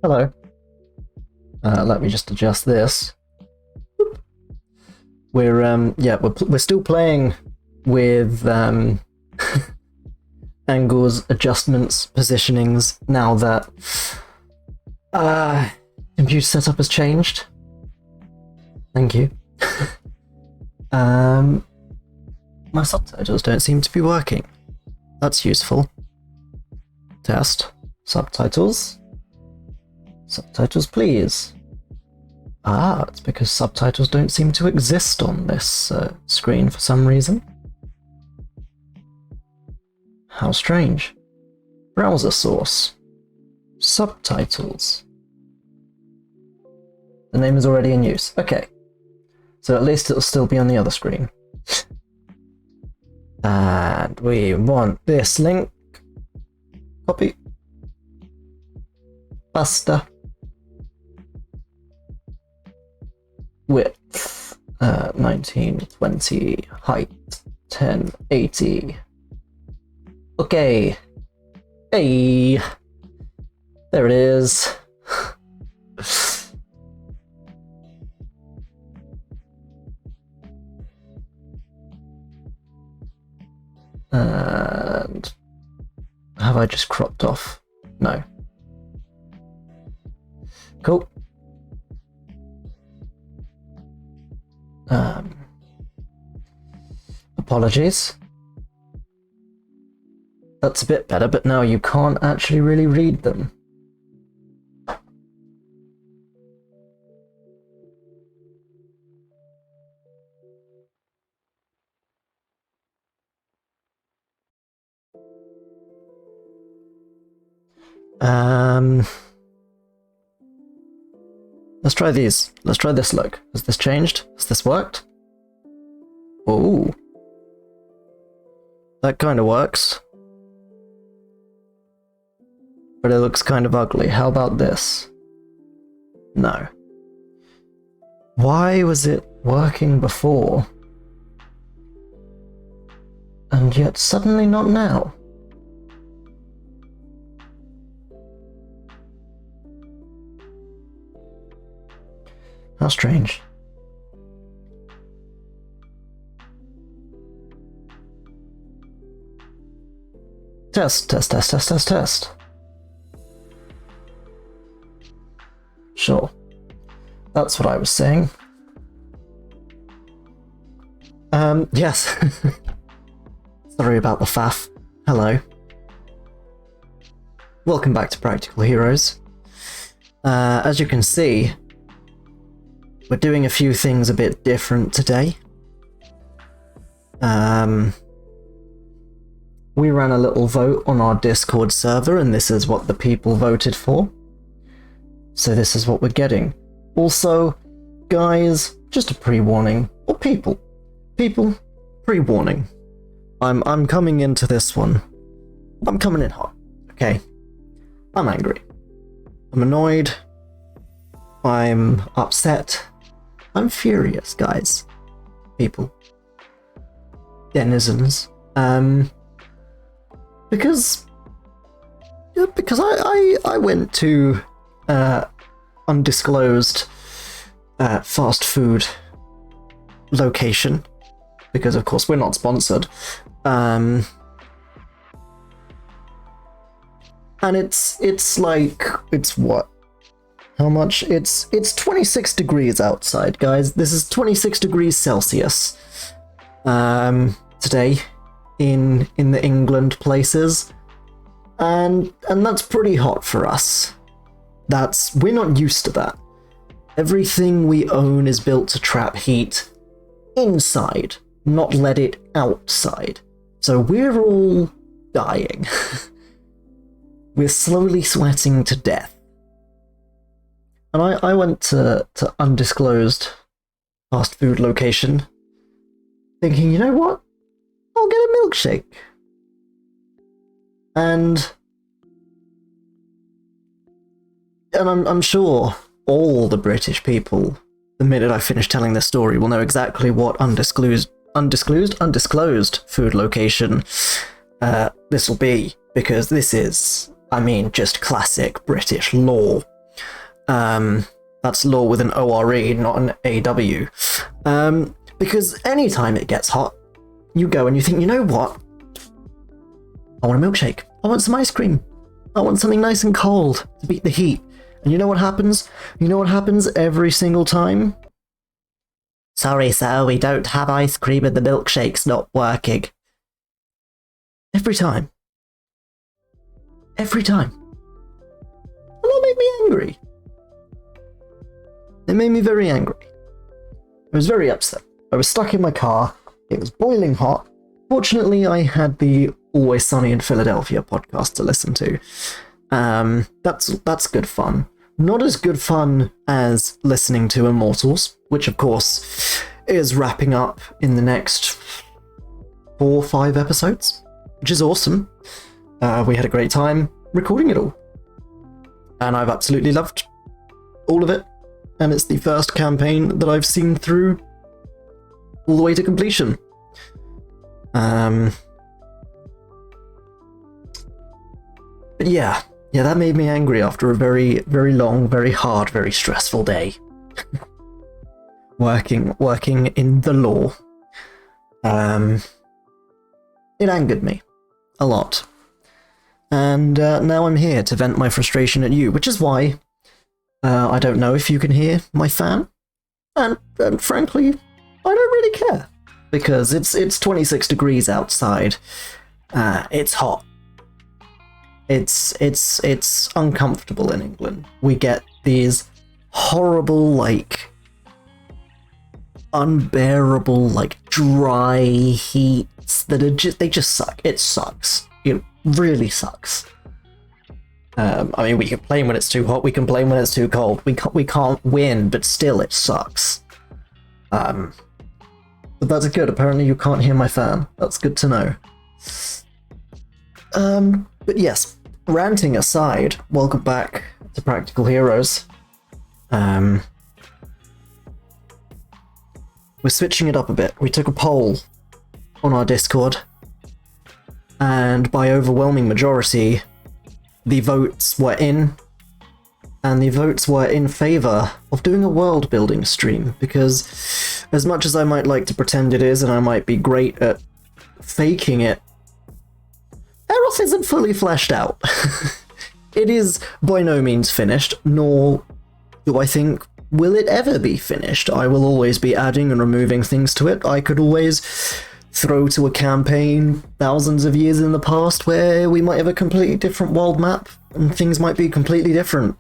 Hello. Let me just adjust this. We're still playing with angles, adjustments, positionings now that computer setup has changed. Thank you. My subtitles don't seem to be working. That's useful. Test. Subtitles. Subtitles, please. It's because subtitles don't seem to exist on this screen for some reason. How strange. Browser source. Subtitles. The name is already in use. Okay. So at least it'll still be on the other screen. And we want this link. Copy. Pasta. Width 1920, height 1080. Okay. Hey. There it is. And have I just cropped off? No. Cool. Apologies. That's a bit better, but now you can't actually really read them. Let's try these. Let's try this look. Has this changed? Has this worked? Oh. That kind of works. But it looks kind of ugly. How about this? No. Why was it working before? And yet suddenly not now? How strange. Test. Sure. That's what I was saying. Yes. Sorry about the faff. Hello. Welcome back to Practical Heroes. As you can see, we're doing a few things a bit different today. We ran a little vote on our Discord server, and this is what the people voted for. So this is what we're getting. Also, guys, just a pre-warning. Or people, pre-warning. I'm coming into this one. I'm coming in hot, okay? I'm angry. I'm annoyed. I'm upset. I'm furious, guys. People. Denizens. Because I went to undisclosed fast food location, because of course we're not sponsored, and it's like, it's what? How much? It's 26 degrees outside, guys. This is 26 degrees Celsius today in the England places, and that's pretty hot for us. We're not used to that. Everything we own is built to trap heat inside, not let it outside. So we're all dying. We're slowly sweating to death. And I went to undisclosed fast food location thinking, you know what? I'll get a milkshake. And I'm sure all the British people, the minute I finish telling this story, will know exactly what undisclosed food location this will be, because this is, I mean, just classic British law. That's law with an O-R-E, not an A-W. Because anytime it gets hot, you go and you think, you know what? I want a milkshake. I want some ice cream. I want something nice and cold to beat the heat. And you know what happens? You know what happens every single time? Sorry, sir, we don't have ice cream and the milkshake's not working. Every time. Every time. And that made me angry. It made me very angry. I was very upset. I was stuck in my car. It was boiling hot. Fortunately, I had the Always Sunny in Philadelphia podcast to listen to. That's good fun. Not as good fun as listening to Immortals, which of course is wrapping up in the next 4 or 5 episodes, which is awesome. We had a great time recording it all. And I've absolutely loved all of it. And it's the first campaign that I've seen through all the way to completion. But yeah, that made me angry after a very, very long, very hard, very stressful day. working in the law. It angered me a lot. And now I'm here to vent my frustration at you, which is why I don't know if you can hear my fan. And frankly, I don't really care. Because it's 26 degrees outside. It's hot. It's uncomfortable in England. We get these horrible, like, unbearable, like, dry heats that are they just suck. It sucks. It really sucks. I mean, we complain when it's too hot. We complain when it's too cold. We can't win, but still, it sucks. But that's good. Apparently, you can't hear my fan. That's good to know. But yes, ranting aside, welcome back to Practical Heroes. We're switching it up a bit. We took a poll on our Discord, and by overwhelming majority, the votes were in, and the votes were in favor of doing a world building stream, because as much as I might like to pretend it is, and I might be great at faking it, Eros isn't fully fleshed out. It is by no means finished, nor do I think will it ever be finished. I will always be adding and removing things to it. I could always throw to a campaign thousands of years in the past where we might have a completely different world map and things might be completely different.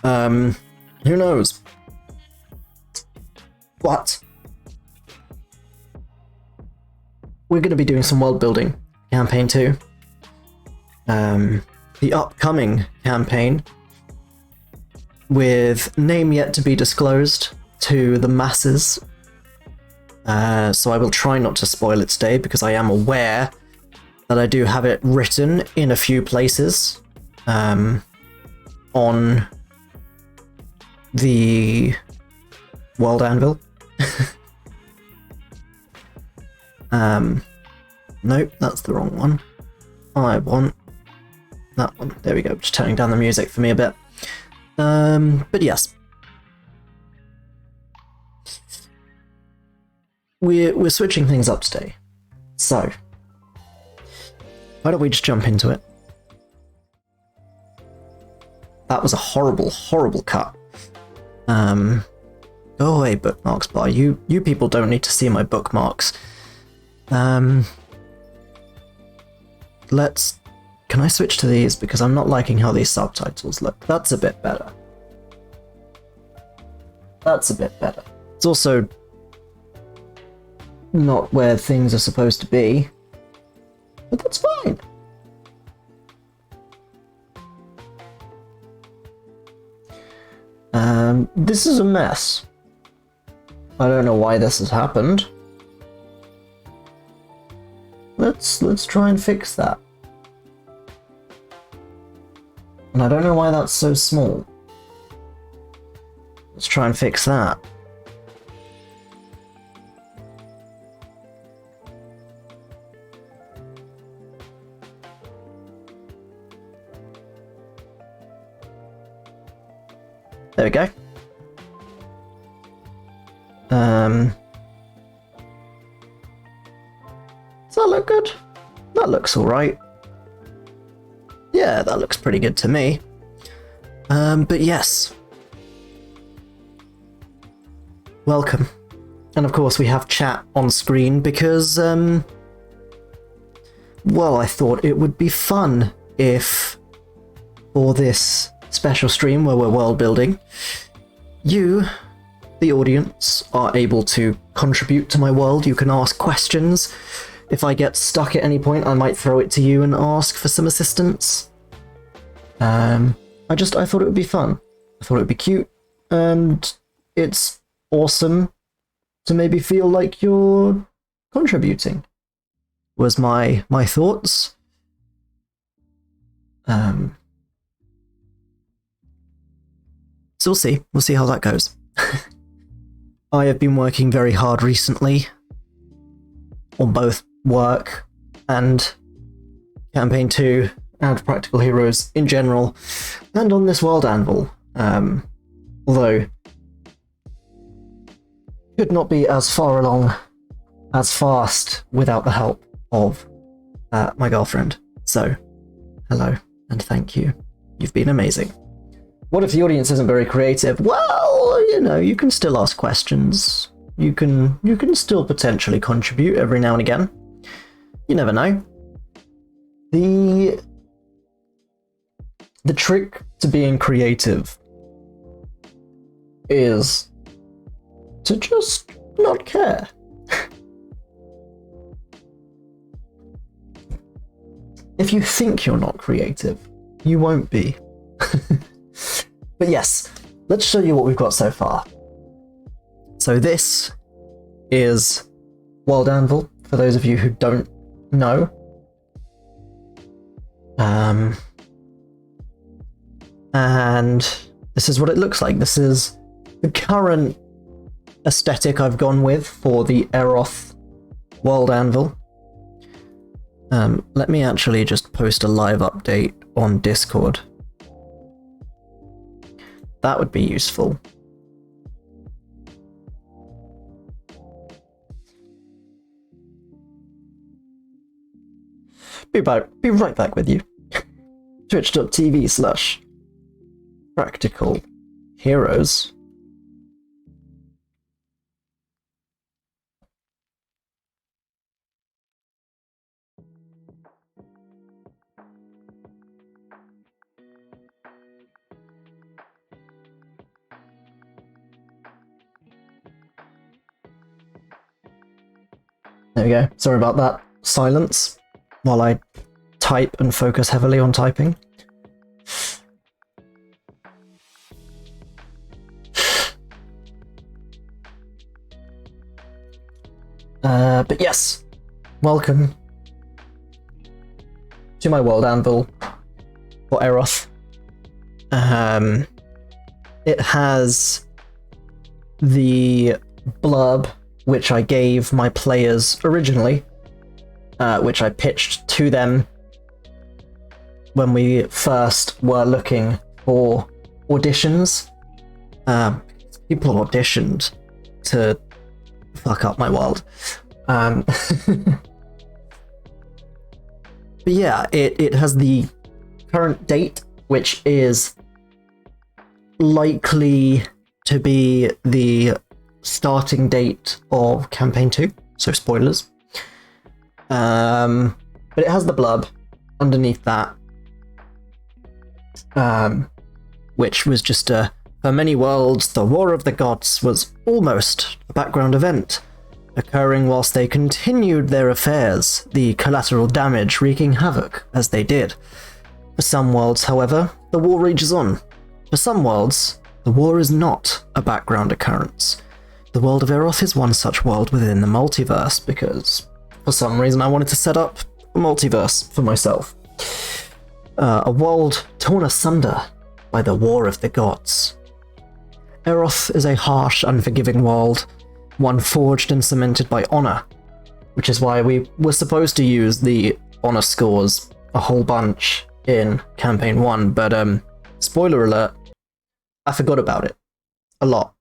Who knows? But we're going to be doing some world building. Campaign 2. The upcoming campaign, with name yet to be disclosed to the masses. So I will try not to spoil it today, because I am aware that I do have it written in a few places on the World Anvil. Nope, that's the wrong one. I want that one. There we go, just turning down the music for me a bit. But yes. We're switching things up today. So, why don't we just jump into it? That was a horrible, horrible cut. Go away, bookmarks bar. You people don't need to see my bookmarks. Can I switch to these? Because I'm not liking how these subtitles look. That's a bit better. That's a bit better. It's also not where things are supposed to be, but that's fine. This is a mess. I don't know why this has happened. Let's try and fix that. And I don't know why that's so small. Let's try and fix that. There we go. Does that look good? That looks alright. Yeah, that looks pretty good to me. But yes. Welcome. And of course we have chat on screen because, well, I thought it would be fun if, for this special stream where we're world building, you, the audience, are able to contribute to my world. You can ask questions. If I get stuck at any point, I might throw it to you and ask for some assistance. I thought it would be fun. I thought it would be cute, and it's awesome to maybe feel like you're contributing. Was my thoughts. So we'll see. We'll see how that goes. I have been working very hard recently on both work and Campaign 2 and Practical Heroes in general, and on this World Anvil. Although could not be as far along as fast without the help of my girlfriend. So, hello and thank you. You've been amazing. What if the audience isn't very creative? Well, you know, you can still ask questions. You can still potentially contribute every now and again. You never know. The trick to being creative is to just not care. If you think you're not creative, you won't be. But yes, let's show you what we've got so far. So this is World Anvil, for those of you who don't know. And this is what it looks like. This is the current aesthetic I've gone with for the Eroth World Anvil. Let me actually just post a live update on Discord. That would be useful. Be right back with you. Twitch.tv/Practical Heroes. There we go. Sorry about that silence while I type and focus heavily on typing. But yes, welcome to my World Anvil for Eroth. It has the blurb which I gave my players originally, which I pitched to them when we first were looking for auditions. People auditioned to fuck up my world. But yeah, it has the current date, which is likely to be the starting date of Campaign 2, so spoilers. But it has the blurb underneath that, which was just for many worlds, the War of the Gods was almost a background event, occurring whilst they continued their affairs, the collateral damage wreaking havoc as they did. For some worlds, however, the war rages on. For some worlds, the war is not a background occurrence. The world of Eroth is one such world within the multiverse, because for some reason I wanted to set up a multiverse for myself. A world torn asunder by the War of the Gods. Eroth is a harsh, unforgiving world, one forged and cemented by honor, which is why we were supposed to use the honor scores a whole bunch in Campaign 1, but spoiler alert, I forgot about it. a lot.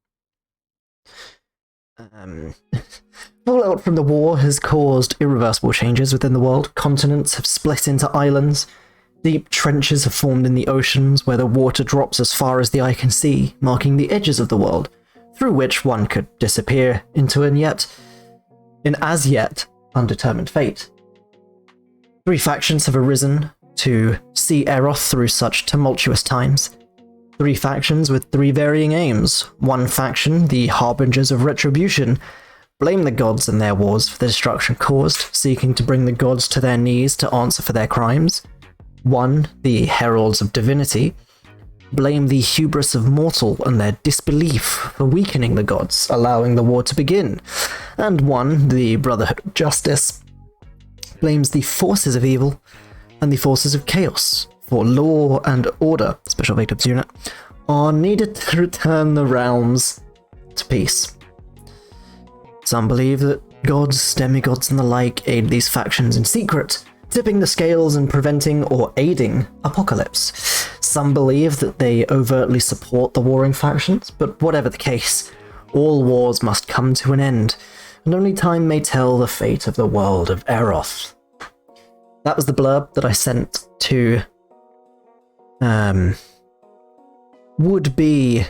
Fallout from the war has caused irreversible changes within the world. Continents have split into islands. Deep trenches have formed in the oceans where the water drops as far as the eye can see, marking the edges of the world, through which one could disappear into an as yet undetermined fate. 3 factions have arisen to see Aeroth through such tumultuous times. 3 factions with 3 varying aims. 1 faction, the Harbingers of Retribution, blame the gods and their wars for the destruction caused, seeking to bring the gods to their knees to answer for their crimes. 1, the Heralds of Divinity, blame the hubris of mortal and their disbelief for weakening the gods, allowing the war to begin. And 1, the Brotherhood of Justice, blames the forces of evil and the forces of chaos for law and order, Special Victims Unit, are needed to return the realms to peace. Some believe that gods, demigods, and the like aid these factions in secret, tipping the scales and preventing or aiding apocalypse. Some believe that they overtly support the warring factions, but whatever the case, all wars must come to an end, and only time may tell the fate of the world of Aeroth. That was the blurb that I sent to would-be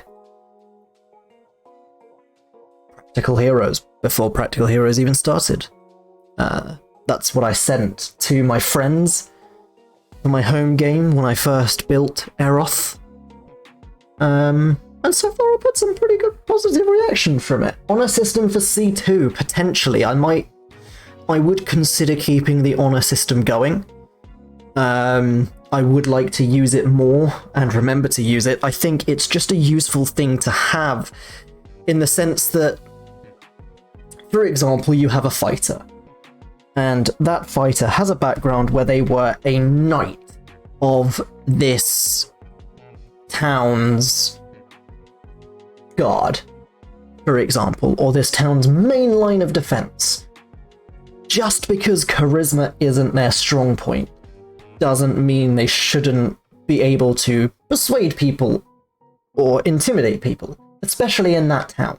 Practical Heroes before Practical Heroes even started. That's what I sent to my friends for my home game when I first built Aeroth. And so far I've had some pretty good positive reaction from it. Honor system for C2, potentially. I would consider keeping the honor system going. I would like to use it more and remember to use it. I think it's just a useful thing to have in the sense that, for example, you have a fighter. And that fighter has a background where they were a knight of this town's guard, for example, or this town's main line of defense. Just because charisma isn't their strong point doesn't mean they shouldn't be able to persuade people or intimidate people, especially in that town.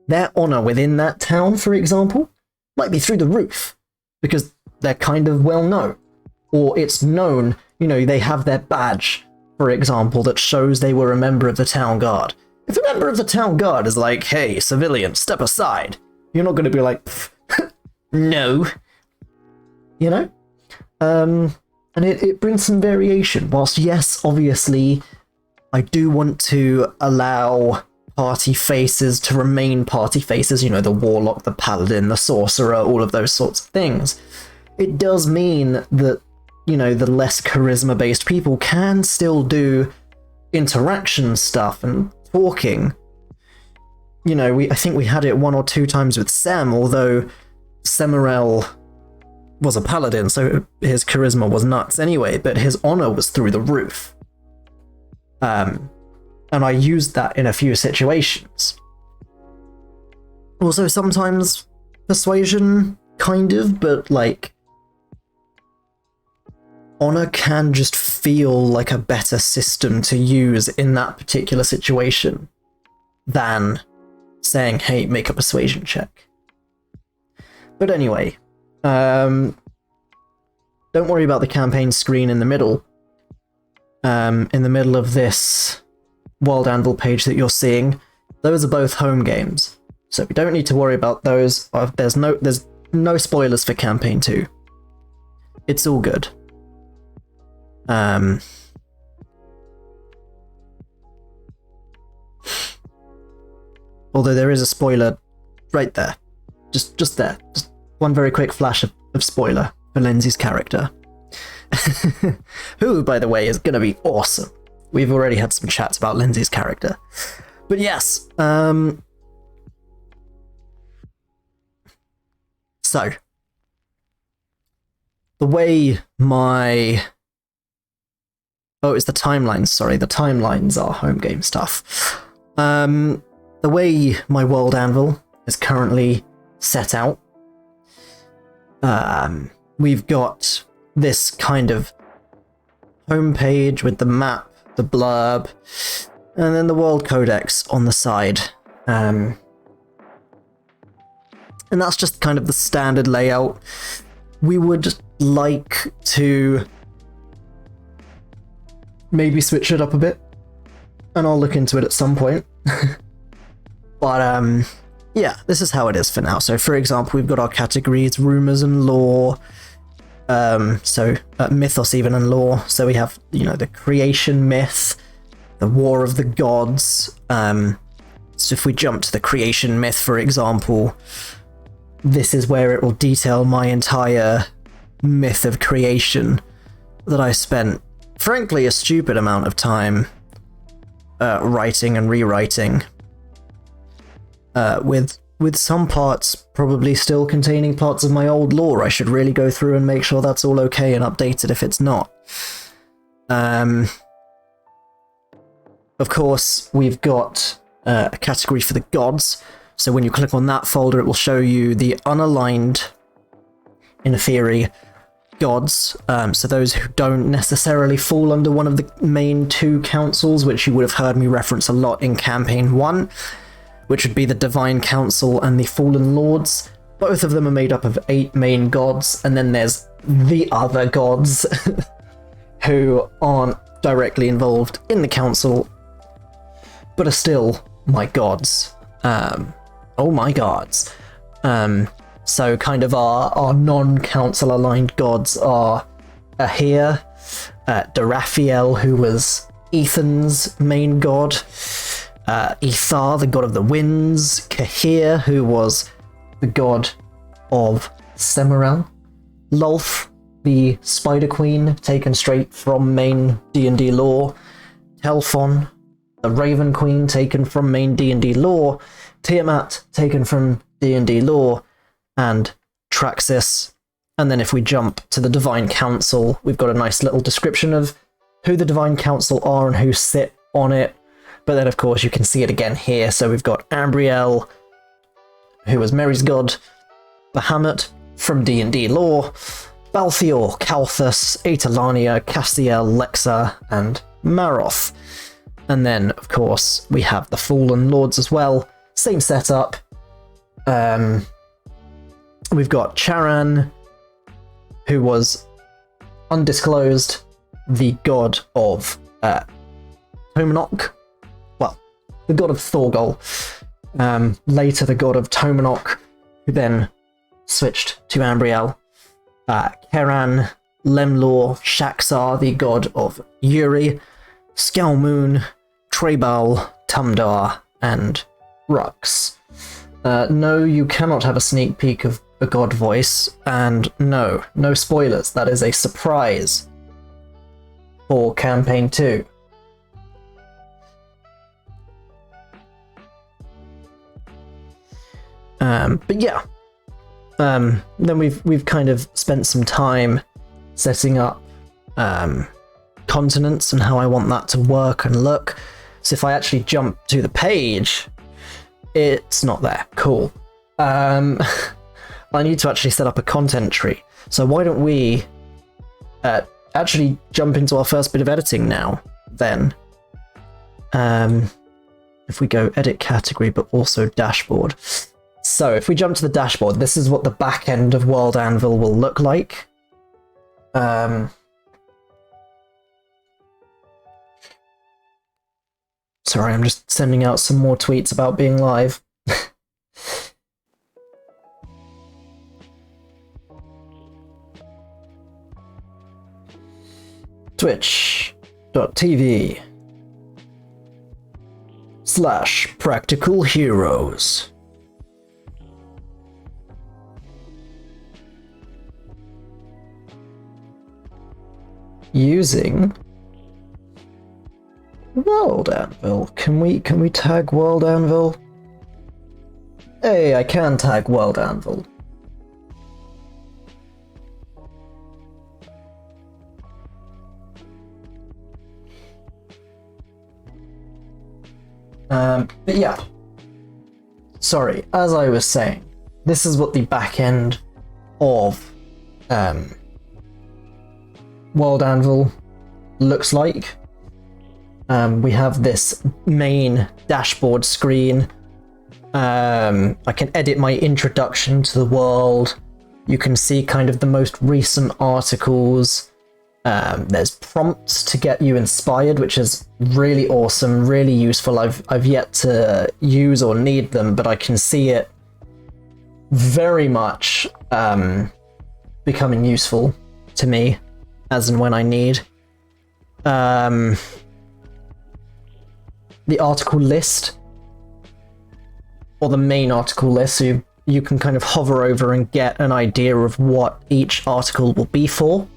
Their honor within that town, for example, might be through the roof, because they're kind of well known. Or it's known, they have their badge, for example, that shows they were a member of the town guard. If a member of the town guard is like, hey, civilian, step aside, you're not going to be like, no. And it brings some variation. Whilst, yes, obviously, I do want to allow party faces to remain party faces, the warlock, the paladin, the sorcerer, all of those sorts of things. It does mean that, the less charisma-based people can still do interaction stuff and talking. I think we had it 1 or 2 times with Sem, although Semirel was a paladin, so his charisma was nuts anyway, but his honor was through the roof. And I used that in a few situations. Also, sometimes persuasion, kind of, but honor can just feel like a better system to use in that particular situation than saying, hey, make a persuasion check. But anyway, don't worry about the campaign screen in the middle. In the middle of this World Anvil page that you're seeing, those are both home games. So we don't need to worry about those. There's no spoilers for campaign 2. It's all good. Although there is a spoiler right there. Just there. Just one very quick flash of spoiler for Lindsay's character. Who, by the way, is going to be awesome. We've already had some chats about Lindsay's character. But yes, so, the way my... Oh, it's the timelines, sorry. The timelines are home game stuff. The way my World Anvil is currently set out, we've got this kind of homepage with the map, the blurb, And then the World Codex on the side. And that's just kind of the standard layout. We would like to maybe switch it up a bit, and I'll look into it at some point. But yeah, this is how it is for now. So for example, we've got our categories, rumors and lore. Mythos even and lore. So we have, the creation myth, the war of the gods. So if we jump to the creation myth, for example, this is where it will detail my entire myth of creation that I spent, frankly, a stupid amount of time writing and rewriting, with some parts probably still containing parts of my old lore. I should really go through and make sure that's all okay and update it if it's not. Of course, we've got a category for the gods. So when you click on that folder, it will show you the unaligned, in theory, gods. So those who don't necessarily fall under one of the main two councils, which you would have heard me reference a lot in Campaign 1, which would be the Divine Council and the Fallen Lords. Both of them are made up of 8 main gods, and then there's the other gods who aren't directly involved in the council, but are still my gods. Oh my gods. So kind of our non-council aligned gods are Ahir, Darathiel, who was Ethan's main god, Ithar, the god of the winds, Kahir, who was the god of Semirel, Lolth, the Spider Queen, taken straight from main D&D lore, Telfon, the Raven Queen, taken from main D&D lore, Tiamat, taken from D&D lore, and Traxis. And then if we jump to the Divine Council, we've got a nice little description of who the Divine Council are and who sit on it. But then, of course, you can see it again here. So we've got Ambriel, who was Mary's god, Bahamut from D&D lore, Balthior, Kalthus, Aetalania, Castiel, Lexa, and Maroth. And then, of course, we have the Fallen Lords as well. Same setup. We've got Charan, who was undisclosed, the god of Tomanok. Well, the god of Thorgol. Later, the god of Tomanok, who then switched to Ambriel. Keran, Lemlor, Shaxar, the god of Yuri, Skalmoon, Trebal, Tumdar, and Rux. No, you cannot have a sneak peek of a god voice, and no spoilers. That is a surprise for Campaign 2. But yeah, then we've kind of spent some time setting up continents and how I want that to work and look. So if I actually jump to the page, it's not there. Cool. I need to actually set up a content tree. So why don't we actually jump into our first bit of editing now, then. If we go edit category, but also dashboard. So if we jump to the dashboard, this is what the back end of World Anvil will look like. Sorry, I'm just sending out some more tweets about being live. Twitch.tv/Practical Heroes. Using World Anvil. Can we tag World Anvil? Hey, I can tag World Anvil. But yeah. Sorry, as I was saying, this is what the back end of World Anvil looks like. We have this main dashboard screen. I can edit my introduction to the world. You can see kind of the most recent articles. There's prompts to get you inspired, which is really awesome, really useful. I've yet to use or need them, but I can see it very much becoming useful to me as and when I need. The article list, or the main article list, so you can kind of hover over and get an idea of what each article will be for.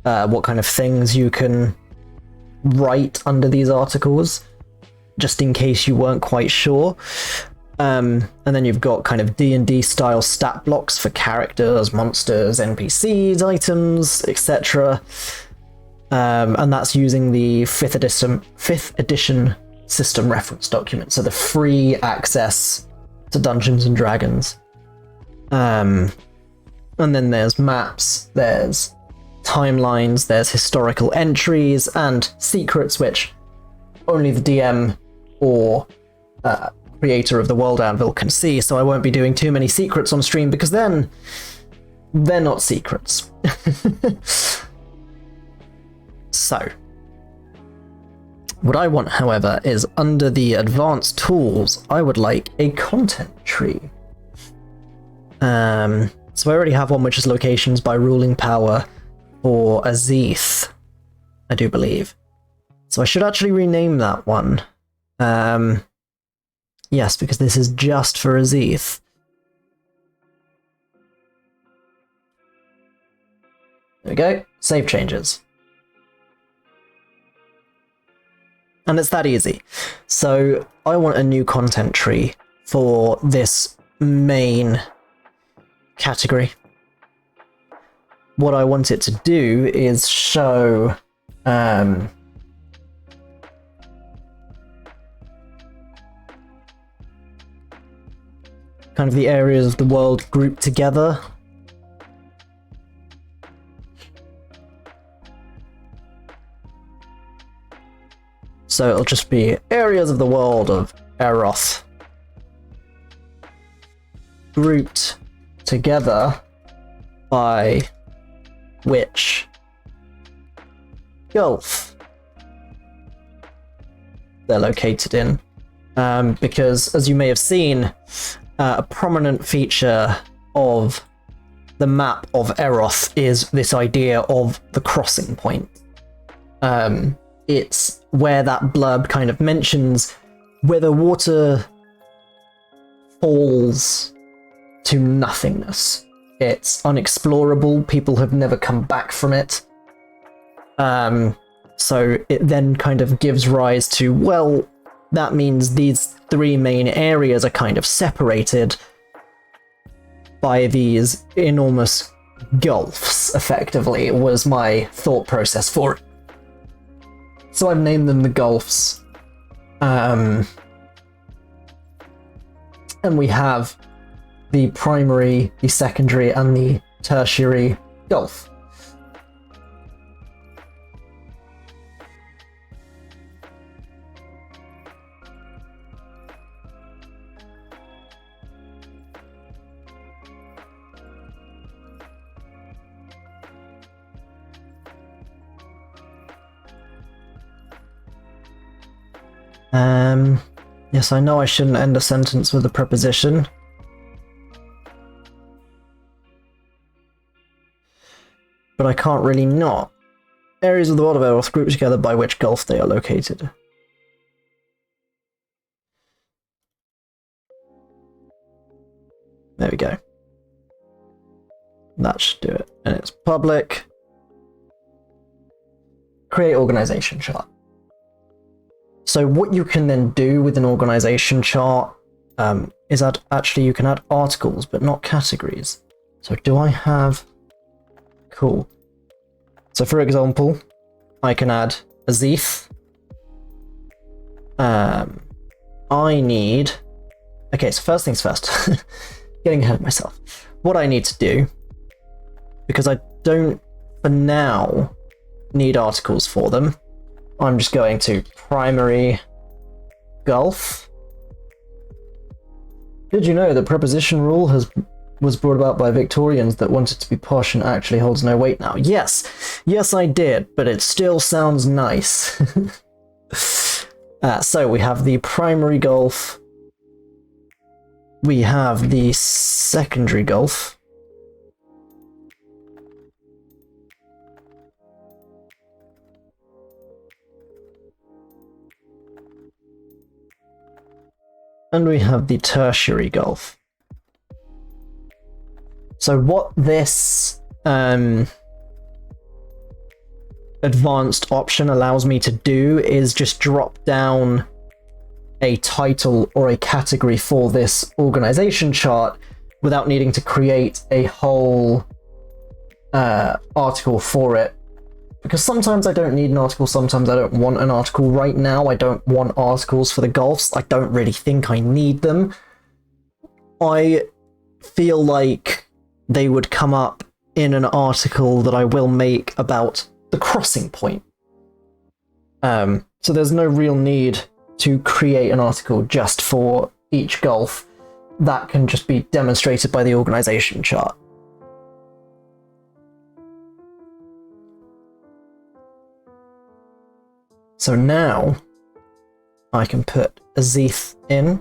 What kind of things you can write under these articles, just in case you weren't quite sure. And then you've got kind of D&D style stat blocks for characters, monsters, NPCs, items, etc. And that's using the 5th edition system reference document, so the free access to Dungeons and Dragons. And then there's maps, there's timelines, there's historical entries, and secrets, which only the DM or creator of the World Anvil can see, so I won't be doing too many secrets on stream, because then they're not secrets. So, what I want, however, is under the advanced tools, I would like a content tree. So I already have one which is locations by ruling power for Azith, I do believe. So I should actually rename that one. Yes, because this is just for Azith. There we go. Save changes. And it's that easy. So I want a new content tree for this main category. What I want it to do is show kind of the areas of the world grouped together. So it'll just be areas of the world of Eroth grouped together by which gulf they're located in. Because, as you may have seen, a prominent feature of the map of Eroth is this idea of the crossing point. It's where that blurb kind of mentions where the water falls to nothingness. It's unexplorable, people have never come back from it. So it then kind of gives rise to, well, that means these three main areas are kind of separated by these enormous gulfs, effectively, was my thought process for it. So I've named them the gulfs. And we have the primary, the secondary, and the tertiary gulf. Yes, I know I shouldn't end a sentence with a preposition. But I can't really not. Areas of the world of Earth grouped together by which gulf they are located. There we go. That should do it. And it's public. Create organization chart. So what you can then do with an organization chart is actually you can add articles, but not categories. So do I have... Cool. So for example, I can add Azith. I need... Okay, so first things first. Getting ahead of myself. What I need to do, because I don't, for now, need articles for them, I'm just going to primary Gulf. Did you know the preposition rule was brought about by Victorians that wanted to be posh and actually holds no weight now? Yes, I did, but it still sounds nice. So we have the primary Gulf. We have the secondary Gulf. And we have the tertiary Gulf. So what this advanced option allows me to do is just drop down a title or a category for this organization chart without needing to create a whole article for it. Because sometimes I don't need an article, sometimes I don't want an article. Right now, I don't want articles for the Gulfs. I don't really think I need them. I feel like they would come up in an article that I will make about the crossing point. So there's no real need to create an article just for each Gulf. That can just be demonstrated by the organization chart. So now I can put Azith in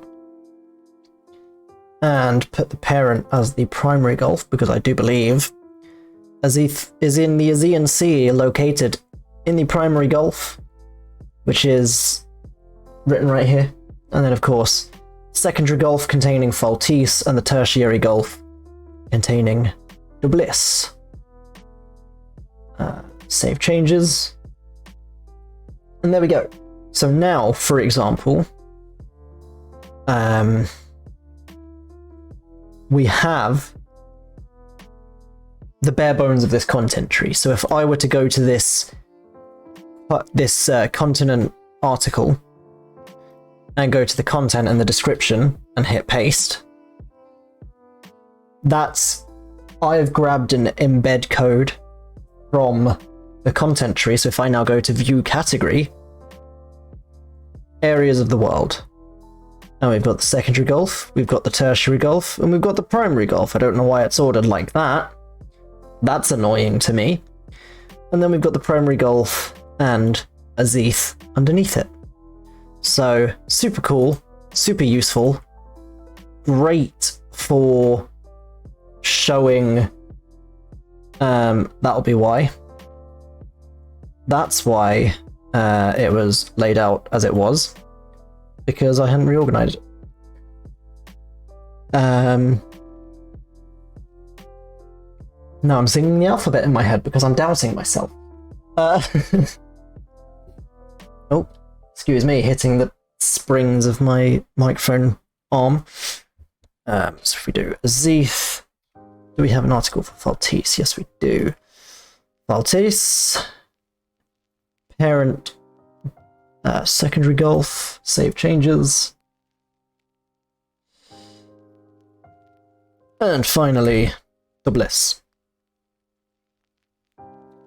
and put the parent as the primary Gulf, because I do believe Azith is in the Aegean Sea, located in the primary Gulf, which is written right here. And then, of course, secondary Gulf containing Faltis, and the tertiary Gulf containing Dublis. Save changes. And there we go. So now, for example, we have the bare bones of this content tree. So if I were to go to this continent article and go to the content and the description and hit paste, I've grabbed an embed code from the content tree. So if I now go to view category, areas of the world, and we've got the secondary Gulf, we've got the tertiary Gulf, and we've got the primary Gulf. I don't know why it's ordered like that. That's annoying to me. And then we've got the primary Gulf and Azith underneath it. So super cool, super useful, great for showing. That'll be why. That's why it was laid out as it was, because I hadn't reorganized it. Now I'm singing the alphabet in my head because I'm doubting myself. Oh, excuse me, hitting the springs of my microphone arm. So if we do Azith, do we have an article for Faltis? Yes, we do. Faltis. Parent, secondary Gulf, save changes. And finally, the Bliss.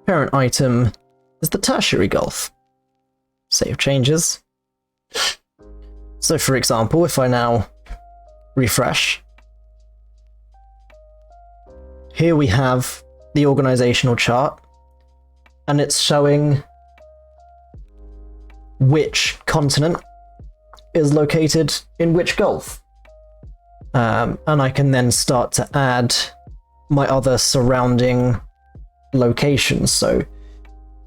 Parent item is the tertiary Gulf. Save changes. So for example, if I now refresh, here we have the organizational chart, and it's showing which continent is located in which Gulf. And I can then start to add my other surrounding locations. So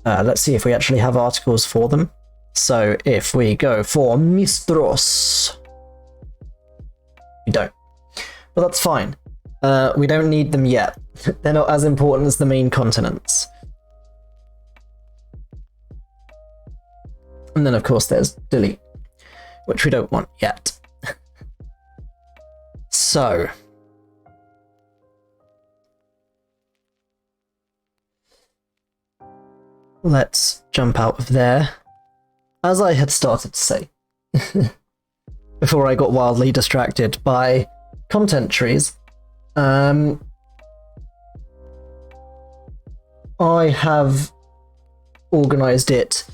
let's see if we actually have articles for them. So if we go for Mistros, we don't. But that's fine. We don't need them yet. They're not as important as the main continents. And then, of course, there's delete, which we don't want yet. So, let's jump out of there. As I had started to say, before I got wildly distracted by content trees, I have organized it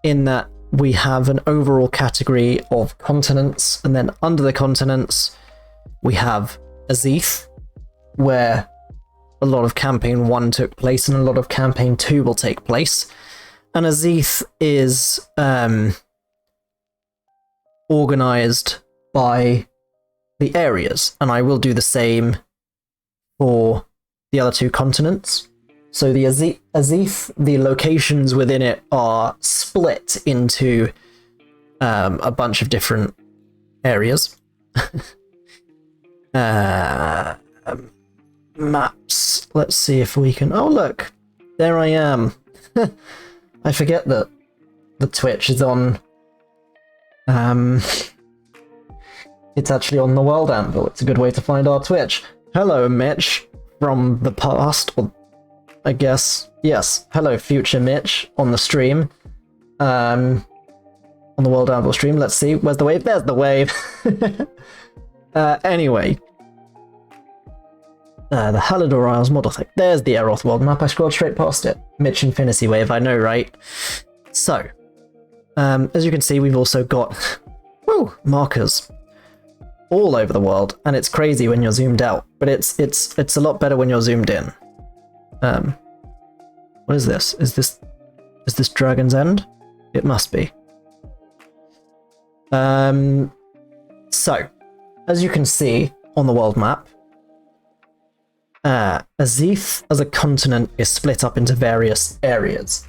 in that we have an overall category of continents, and then under the continents we have Azith, where a lot of Campaign 1 took place and a lot of Campaign 2 will take place. And Azith is organized by the areas, and I will do the same for the other two continents. So the Azith, the locations within it are split into a bunch of different areas. Maps. Let's see if we can... Oh, look! There I am. I forget that the Twitch is on... It's actually on the World Anvil. It's a good way to find our Twitch. Hello, Mitch, from the past, or I guess, yes. Hello, future Mitch, on the stream. On the World Anvil stream. Let's see. Where's the wave? There's the wave. Anyway. The Halidor Isles model thing. There's the Aeroth world map. I scrolled straight past it. Mitch Infinity Wave, I know, right? So, as you can see, we've also got markers all over the world, and it's crazy when you're zoomed out, but it's a lot better when you're zoomed in. What is this? Is this Dragon's End? It must be. So, as you can see on the world map, Azith as a continent is split up into various areas.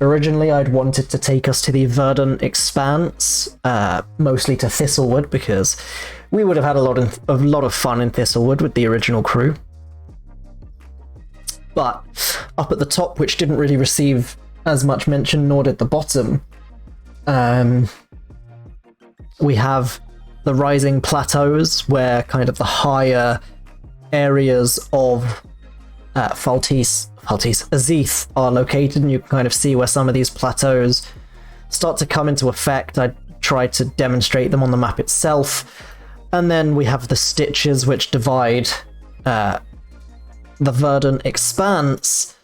Originally, I'd wanted to take us to the Verdant Expanse, mostly to Thistlewood, because we would have had a lot of fun in Thistlewood with the original crew. But up at the top, which didn't really receive as much mention, nor did the bottom, we have the Rising Plateaus, where kind of the higher areas of Azith are located, and you can kind of see where some of these plateaus start to come into effect. I tried to demonstrate them on the map itself. And then we have the stitches which divide the Verdant Expanse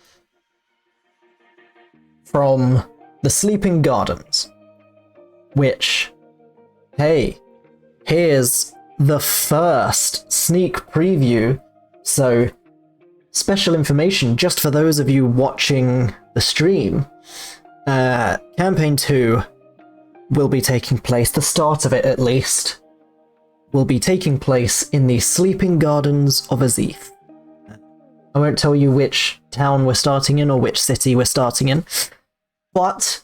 from the Sleeping Gardens, which, hey, here's the first sneak preview. So, special information just for those of you watching the stream. Campaign 2 will be taking place, the start of it at least, will be taking place in the Sleeping Gardens of Azith. I won't tell you which town we're starting in or which city we're starting in, but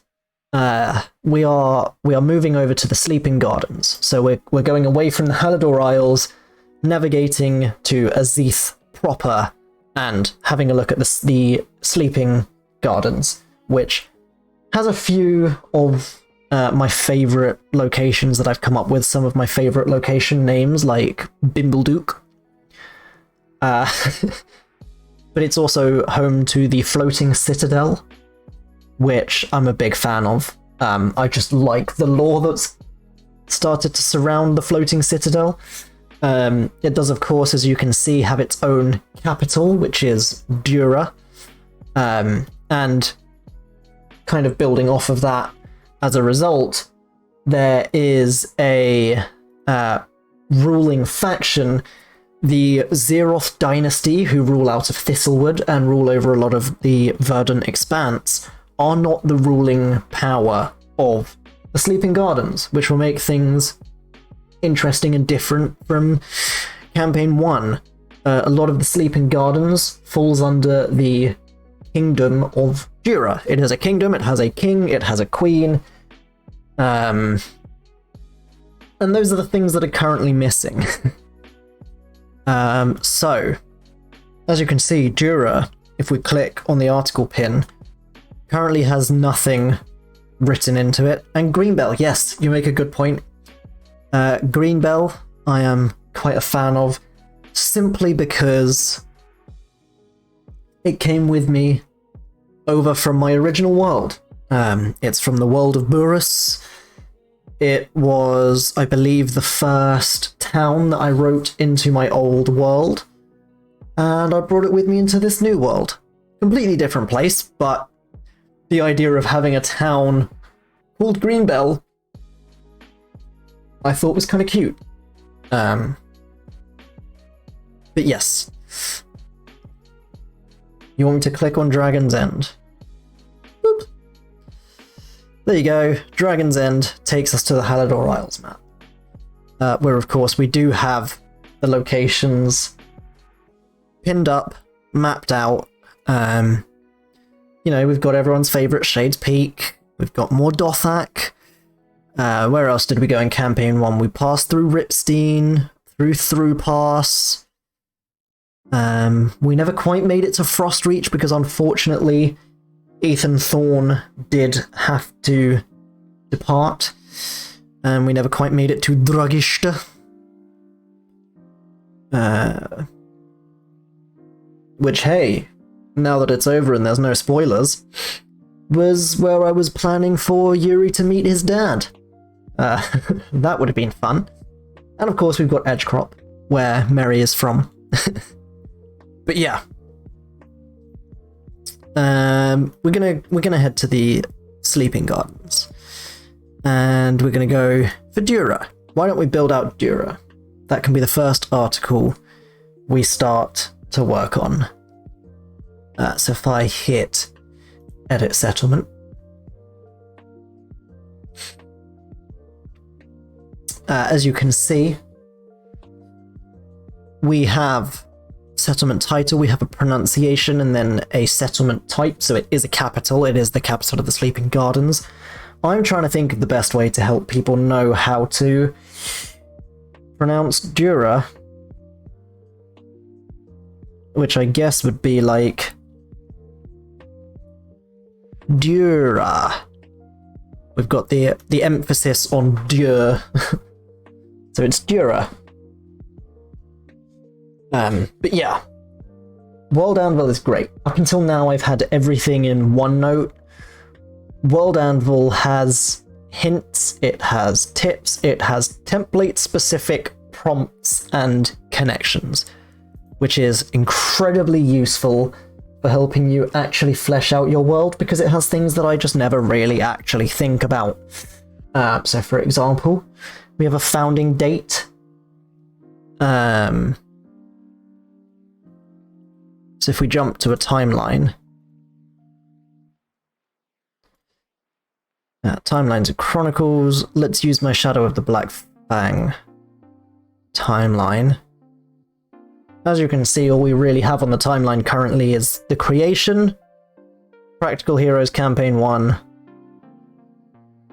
we are moving over to the Sleeping Gardens. So we're going away from the Halidor Isles, navigating to Azith proper, and having a look at the Sleeping Gardens, which has a few of my favourite locations that I've come up with. Some of my favourite location names, like Bimbleduke. But it's also home to the Floating Citadel, which I'm a big fan of. I just like the lore that's started to surround the Floating Citadel. It does, of course, as you can see, have its own capital, which is Dura. And kind of building off of that, as a result, there is a ruling faction, the Zeroth dynasty, who rule out of Thistlewood and rule over a lot of the Verdant Expanse, are not the ruling power of the Sleeping Gardens, which will make things interesting and different from Campaign 1. A lot of the Sleeping Gardens falls under the Kingdom of Dura. It has a kingdom, it has a king, it has a queen, and those are the things that are currently missing. So, as you can see, Dura, if we click on the article pin, currently has nothing written into it. And Greenbell, yes, you make a good point. Greenbell, I am quite a fan of, simply because it came with me over from my original world. It's from the world of Burus. It was, I believe, the first town that I wrote into my old world, and I brought it with me into this new world. Completely different place, but the idea of having a town called Greenbell I thought was kind of cute. But yes. You want me to click on Dragon's End? Boop. There you go. Dragon's End takes us to the Halidor Isles map. Where, of course, we do have the locations pinned up, mapped out. You know, we've got everyone's favourite Shades Peak. We've got more Dothak. Where else did we go in Campaign 1? We passed through Ripstein, through Pass. We never quite made it to Frostreach because, unfortunately, Ethan Thorne did have to depart. And we never quite made it to Dragishta. Which, hey, now that it's over and there's no spoilers, was where I was planning for Yuri to meet his dad. That would have been fun. And of course we've got Edgecrop, where Mary is from. But yeah. We're gonna head to the Sleeping Gardens. And we're gonna go for Dura. Why don't we build out Dura? That can be the first article we start to work on. So if I hit edit settlement, as you can see, we have settlement title, we have a pronunciation, and then a settlement type. So it is a capital. It is the capital of the Sleeping Gardens. I'm trying to think of the best way to help people know how to pronounce Dura, which I guess would be like Dura. We've got the emphasis on Dur. So it's Dura. But yeah, World Anvil is great. Up until now I've had everything in OneNote. World Anvil has hints, it has tips, it has template-specific prompts and connections, which is incredibly useful for helping you actually flesh out your world, because it has things that I just never really actually think about. So for example, we have a founding date. So if we jump to a timeline, timelines of Chronicles, let's use my Shadow of the Black Fang timeline. As you can see, all we really have on the timeline currently is the creation, Practical Heroes Campaign 1,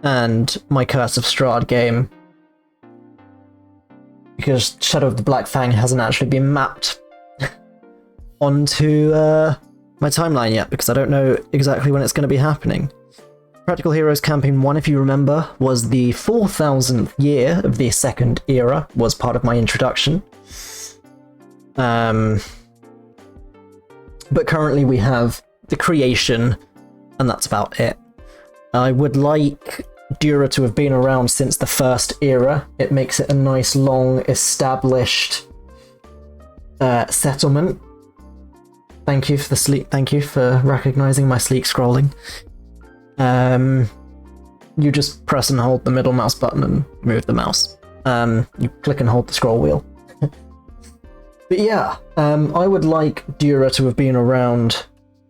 and my Curse of Strahd game. Because Shadow of the Black Fang hasn't actually been mapped onto my timeline yet, because I don't know exactly when it's going to be happening. Practical Heroes Campaign 1, if you remember, was the 4000th year of the Second Era, was part of my introduction. But currently we have the creation, and that's about it. I would like Dura to have been around since the First Era. It makes it a nice, long, established settlement. Thank you for the sleek. Thank you for recognizing my sleek scrolling. You just press and hold the middle mouse button and move the mouse. You click and hold the scroll wheel. But yeah, I would like Dura to have been around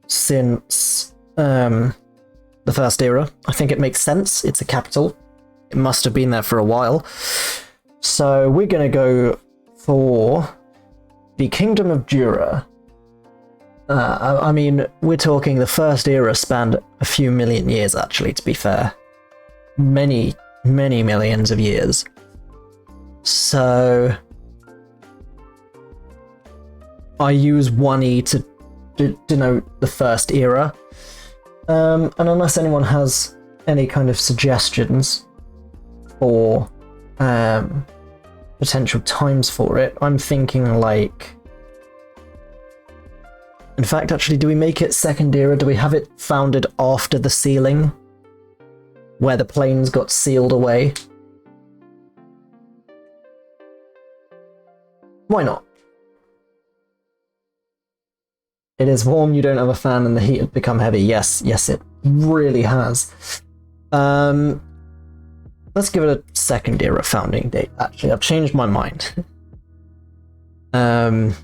since the First Era. I think it makes sense. It's a capital. It must have been there for a while. So we're going to go for the Kingdom of Dura. I mean, we're talking the First Era spanned a few million years, actually, to be fair. Many, many millions of years. So I use 1E to denote the First Era. And unless anyone has any kind of suggestions or potential times for it, I'm thinking like... In fact, actually, do we make it Second Era? Do we have it founded after the sealing? Where the planes got sealed away? Why not? It is warm, you don't have a fan, and the heat had become heavy. Yes, it really has. let's give it a second era founding date. Actually, I've changed my mind. And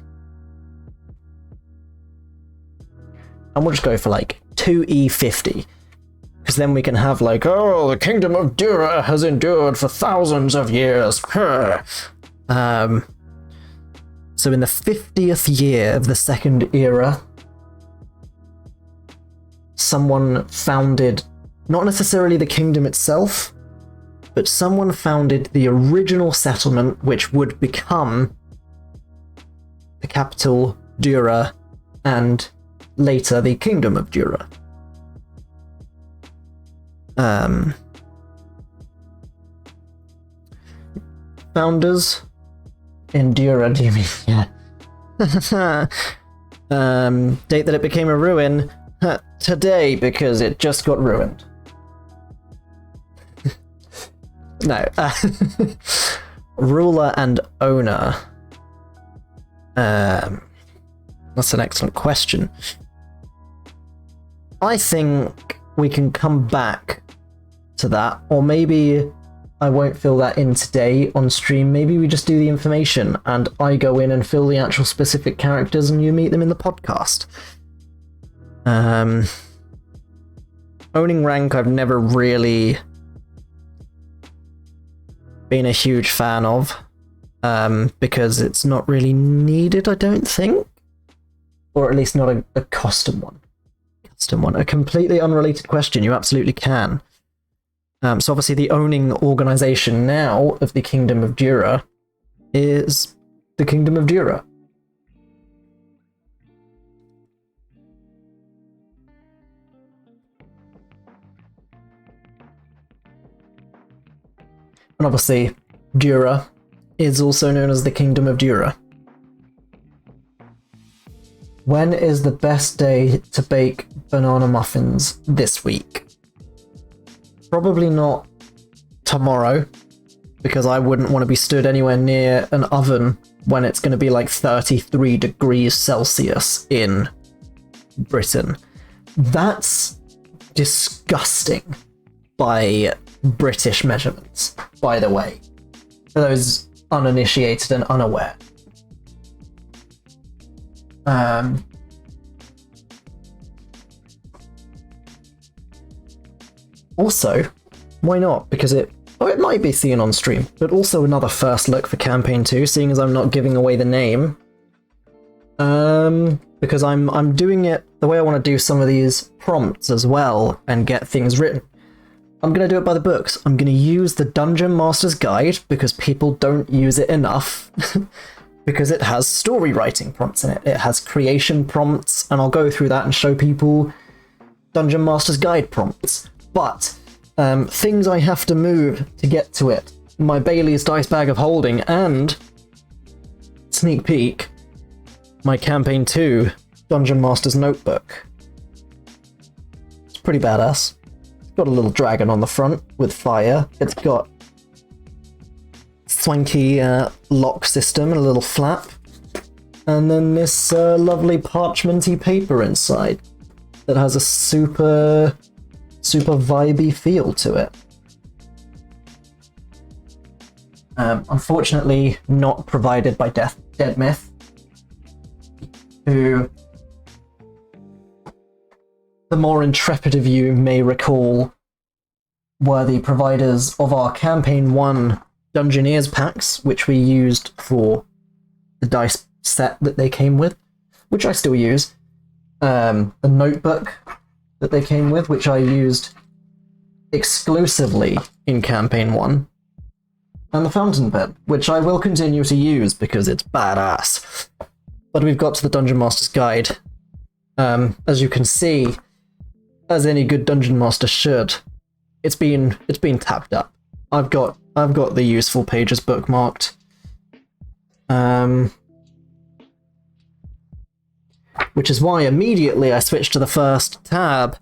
we'll just go for like 2E50. Because then we can have like, oh, the kingdom of Dura has endured for thousands of years. So in the 50th year of the second era, someone founded, not necessarily the kingdom itself, but someone founded the original settlement which would become the capital Dura and later the kingdom of Dura. Founders in Dura, do you mean? Yeah. Date that it became a ruin. Today, because it just got ruined. No. Ruler and owner. That's an excellent question. I think we can come back to that, or maybe I won't fill that in today on stream. Maybe we just do the information and I go in and fill the actual specific characters and you meet them in the podcast. Owning rank I've never really been a huge fan of, because it's not really needed, I don't think. Or at least not a custom one. A completely unrelated question, you absolutely can. So obviously the owning organization now of the Kingdom of Dura is the Kingdom of Dura. And obviously Dura is also known as the Kingdom of Dura. When is the best day to bake banana muffins this week? Probably not tomorrow, because I wouldn't want to be stood anywhere near an oven when it's going to be like 33 degrees Celsius in Britain. That's disgusting by British measurements, by the way, for those uninitiated and unaware. Also, why not? Because it might be seen on stream, but also another first look for campaign 2, seeing as I'm not giving away the name. Because I'm doing it the way I want to do some of these prompts as well and get things written. I'm going to do it by the books. I'm going to use the Dungeon Master's Guide because people don't use it enough. Because it has story writing prompts in it. It has creation prompts, and I'll go through that and show people Dungeon Master's Guide prompts. But things I have to move to get to it. My Bailey's Dice Bag of Holding and, sneak peek, my Campaign 2 Dungeon Master's Notebook. It's pretty badass. It's got a little dragon on the front with fire. It's got swanky lock system and a little flap. And then this lovely parchmenty paper inside that has a super vibey feel to it. Unfortunately not provided by Dead Myth, who the more intrepid of you may recall were the providers of our Campaign 1 Dungeoneers packs, which we used for the dice set that they came with, which I still use. The notebook that they came with, which I used exclusively in Campaign 1. And the fountain pen, which I will continue to use because it's badass. But we've got to the Dungeon Master's Guide. As you can see, as any good Dungeon Master should, it's been tabbed up. I've got the useful pages bookmarked. Which is why immediately I switched to the first tab,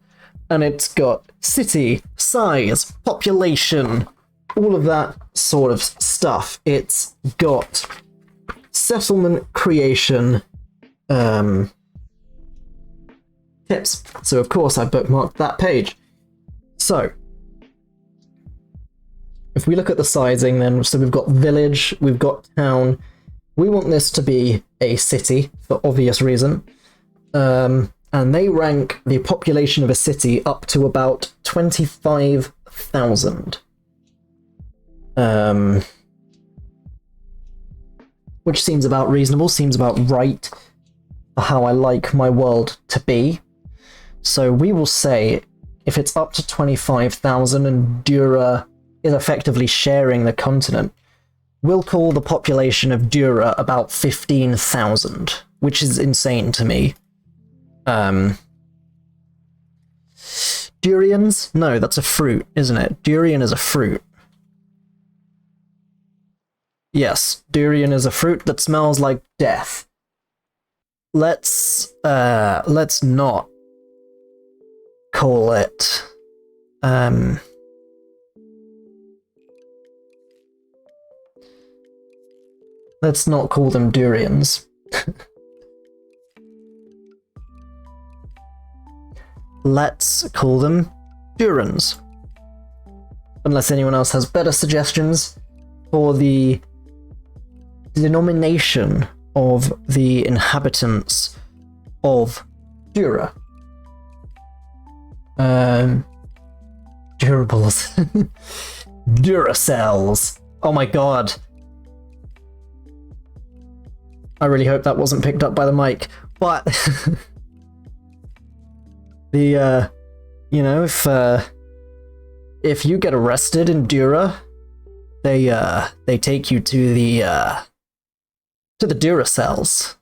and it's got city, size, population, all of that sort of stuff. It's got settlement creation tips. So of course I bookmarked that page. So if we look at the sizing, then so we've got village, we've got town. We want this to be a city for obvious reason. And they rank the population of a city up to about 25,000. Which seems about reasonable, seems about right for how I like my world to be. So we will say if it's up to 25,000 and Dura is effectively sharing the continent, we'll call the population of Dura about 15,000, which is insane to me. Durians? No, that's a fruit, isn't it? Durian is a fruit. Yes, durian is a fruit that smells like death. Let's not call it, let's not call them durians. Let's call them durans. Unless anyone else has better suggestions for the denomination of the inhabitants of Dura. Durables. Duracells. Oh my god. I really hope that wasn't picked up by the mic. But the you know, if you get arrested in Dura, they take you to the Duracells.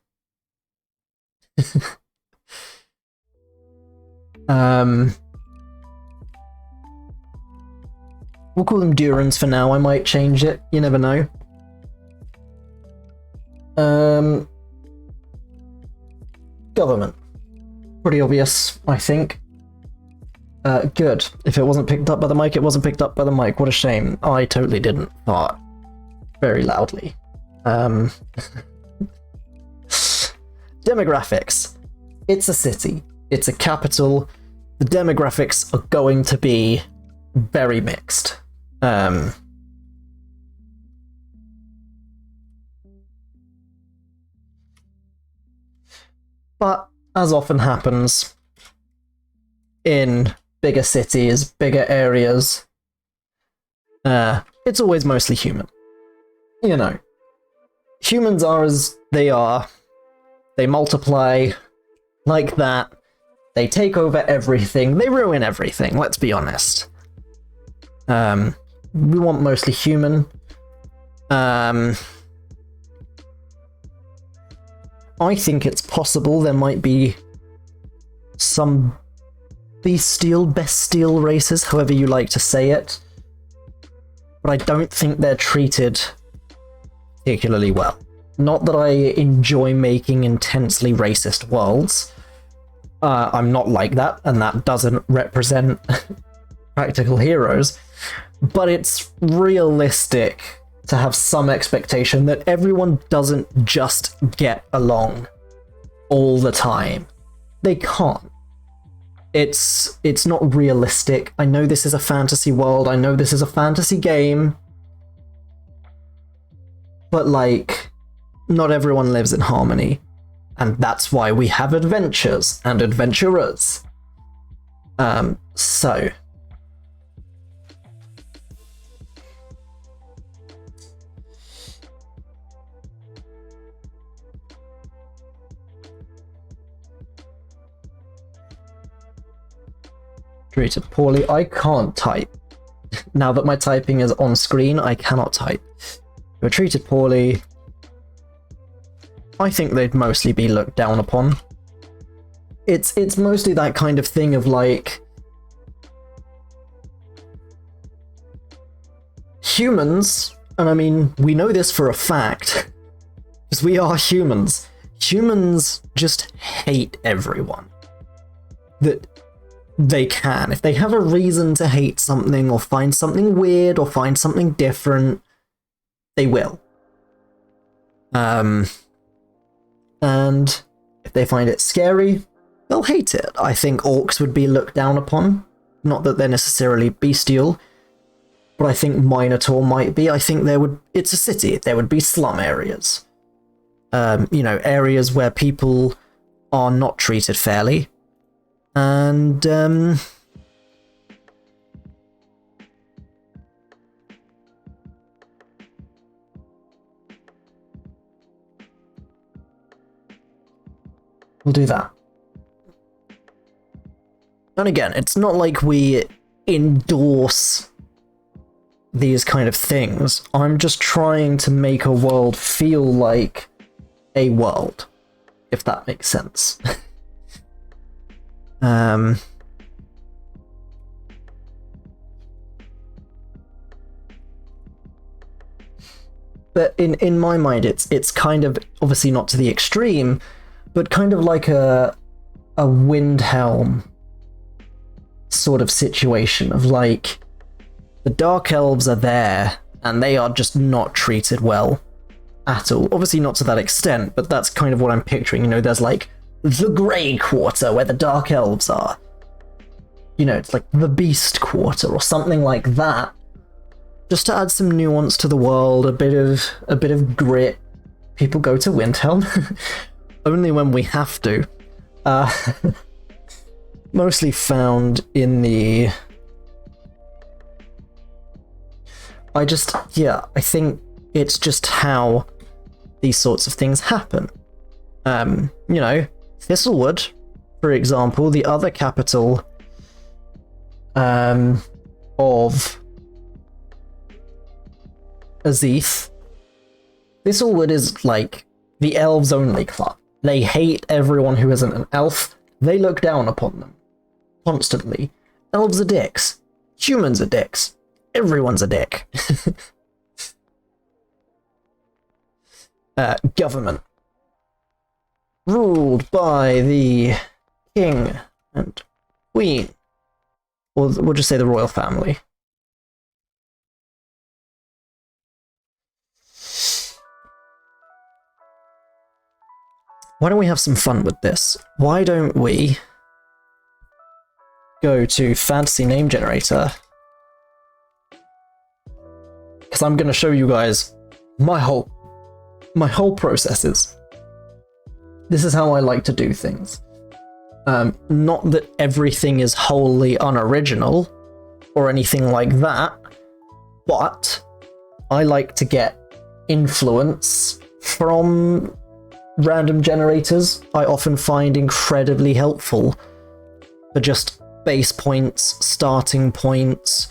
We'll call them Durans for now. I might change it. You never know. Government. Pretty obvious, I think. Good. If it wasn't picked up by the mic, it wasn't picked up by the mic. What a shame. I totally didn't fart very loudly. Demographics. It's a city. It's a capital. The demographics are going to be very mixed. But, as often happens in bigger cities, bigger areas, it's always mostly human. You know, humans are as they are. They multiply like that. They take over everything. They ruin everything, let's be honest. We want mostly human. I think it's possible there might be some bestial races, however you like to say it. But I don't think they're treated particularly well. Not that I enjoy making intensely racist worlds. I'm not like that, and that doesn't represent practical heroes. But it's realistic to have some expectation that everyone doesn't just get along all the time. They can't. It's not realistic. I know this is a fantasy world. I know this is a fantasy game. But, like, not everyone lives in harmony. And that's why we have adventures and adventurers. So... treated poorly. I can't type. Now that my typing is on screen, I cannot type. We're treated poorly. I think they'd mostly be looked down upon. It's mostly that kind of thing of like... humans, and I mean, we know this for a fact, because we are humans. Humans just hate everyone. That they can. If they have a reason to hate something, or find something weird, or find something different, they will. And if they find it scary, they'll hate it. I think orcs would be looked down upon. Not that they're necessarily bestial. but I think Minotaur might be. I think it's a city. There would be slum areas. Areas where people are not treated fairly. And, we'll do that. And again, it's not like we endorse these kind of things. I'm just trying to make a world feel like a world, if that makes sense. But in my mind, it's kind of, obviously not to the extreme, but kind of like a Windhelm sort of situation of like, the Dark Elves are there, and they are just not treated well at all. Obviously not to that extent, but that's kind of what I'm picturing. There's like the Grey Quarter where the Dark Elves are. It's like the Beast Quarter or something like that. Just to add some nuance to the world, a bit of grit. People go to Windhelm only when we have to. Mostly found in the... I think it's just how these sorts of things happen. Thistlewood, for example, the other capital of Azith, Thistlewood is like the elves only club. They hate everyone who isn't an elf. They look down upon them constantly. Elves are dicks. Humans are dicks. Everyone's a dick. Government. Ruled by the king and queen. Or we'll just say the royal family. Why don't we have some fun with this? Why don't we go to fantasy name generator? Because I'm going to show you guys my whole processes. This is how I like to do things. Not that everything is wholly unoriginal or anything like that, but I like to get influence from random generators. I often find incredibly helpful for just base points, starting points,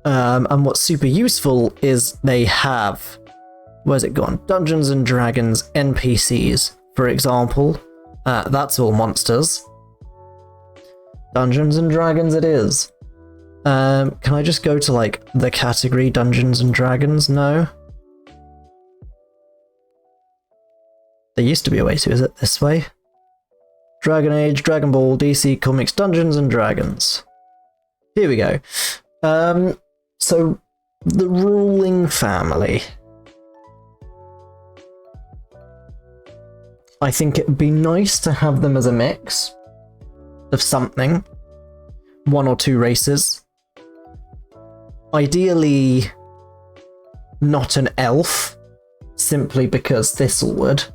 and what's super useful is they have, where's it gone? Dungeons and Dragons NPCs, for example. That's all monsters. Dungeons and Dragons it is. Can I just go to like the category Dungeons and Dragons? No. There used to be a way to, is it this way? Dragon Age, Dragon Ball, DC Comics, Dungeons and Dragons. Here we go. So, the ruling family. I think it'd be nice to have them as a mix of something. One or two races. Ideally, not an elf, simply because Thistlewood.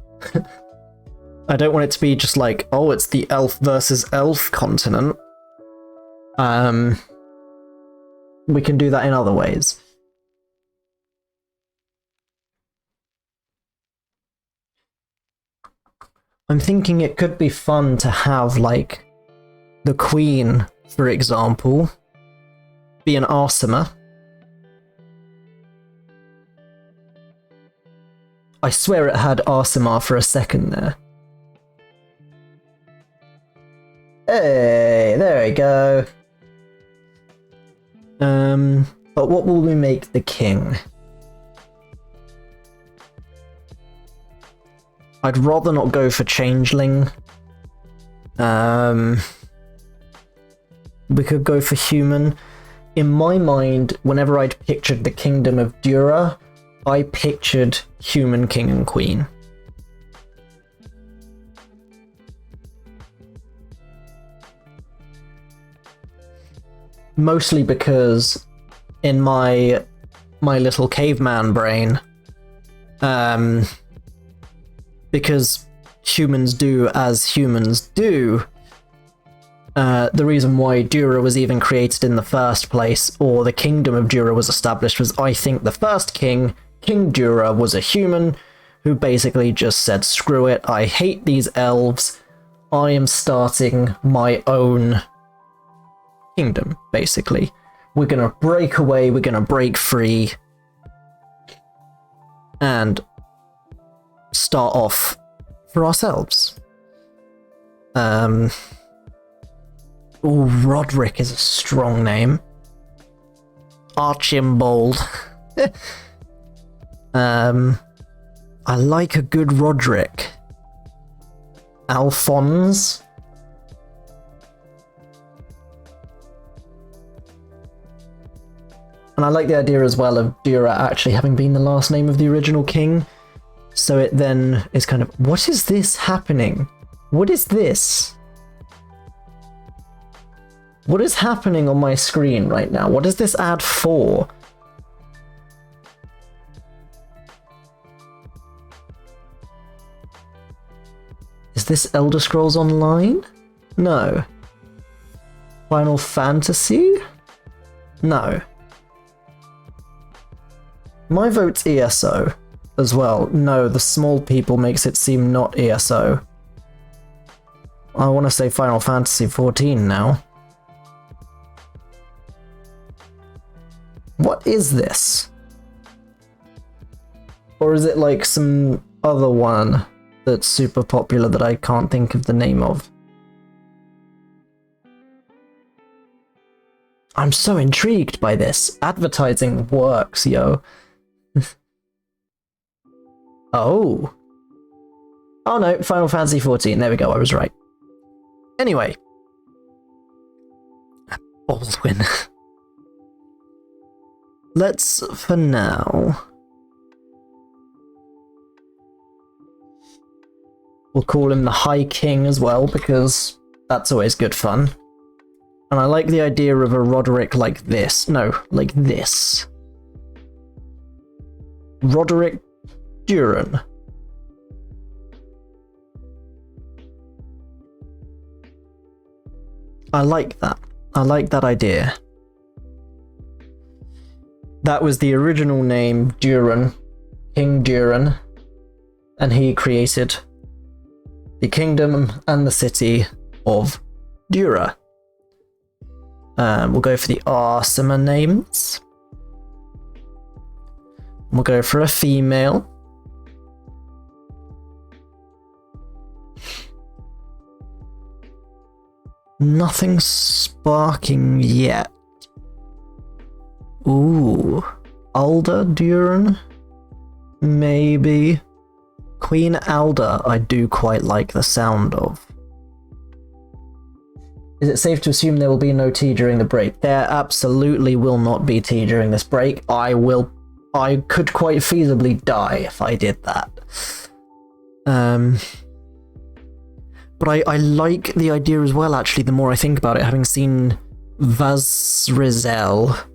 I don't want it to be just like, oh, it's the elf versus elf continent. We can do that in other ways. I'm thinking it could be fun to have, like, the Queen, for example, be an Arsema. I swear it had Arsema for a second there. Hey, there we go. But what will we make the king? I'd rather not go for Changeling. We could go for human. In my mind, whenever I'd pictured the Kingdom of Dura, I pictured human king and queen. Mostly because in my little caveman brain. Because humans do as humans do. The reason why Dura was even created in the first place, or the kingdom of Dura was established, was I think the first king, King Dura, was a human who basically just said, screw it, I hate these elves, I am starting my own kingdom, basically. We're gonna break away, we're gonna break free, and start off for ourselves. Oh, Roderick is a strong name. Archibald. I like a good Roderick. Alphonse. And I like the idea as well of Dura actually having been the last name of the original king. So it then is kind of, what is this happening? What is this? What is happening on my screen right now? What is this ad for? Is this Elder Scrolls Online? No. Final Fantasy? No. My vote's ESO as well. No, the small people makes it seem not ESO. I want to say Final Fantasy 14 now. What is this? Or is it like some other one that's super popular that I can't think of the name of? I'm so intrigued by this. Advertising works, yo. Oh. Oh no, Final Fantasy 14. There we go, I was right. Anyway. Baldwin. Let's, for now, we'll call him the High King as well, because that's always good fun. And I like the idea of a Roderick like this. No, like this. Roderick Duran. I like that. I like that idea. That was the original name, Duran, King Duran, and he created the kingdom and the city of Dura. We'll go for the awesomer names. We'll go for a female. Nothing sparking yet. Ooh, Alda Duran? Maybe. Queen Alda, I do quite like the sound of. Is it safe to assume there will be no tea during the break? There absolutely will not be tea during this break. I could quite feasibly die if I did that. But I like the idea as well, actually, the more I think about it, having seen Vazrizel.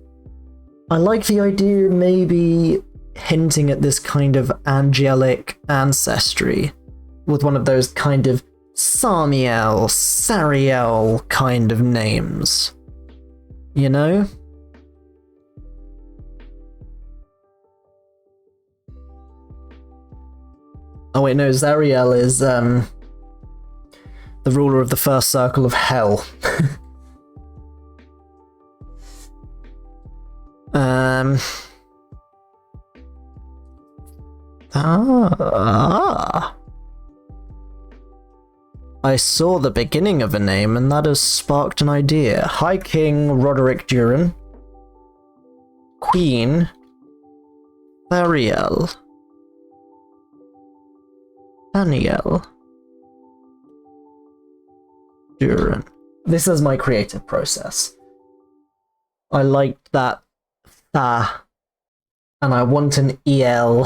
I like the idea maybe hinting at this kind of angelic ancestry with one of those kind of Samiel, Sariel kind of names. You know? Oh wait, no, Zariel is the ruler of the first circle of hell. I saw the beginning of a name, and that has sparked an idea. High King Roderick Duran. Queen Ariel. Daniel Duran. This is my creative process. I liked that Tha, and I want an EL,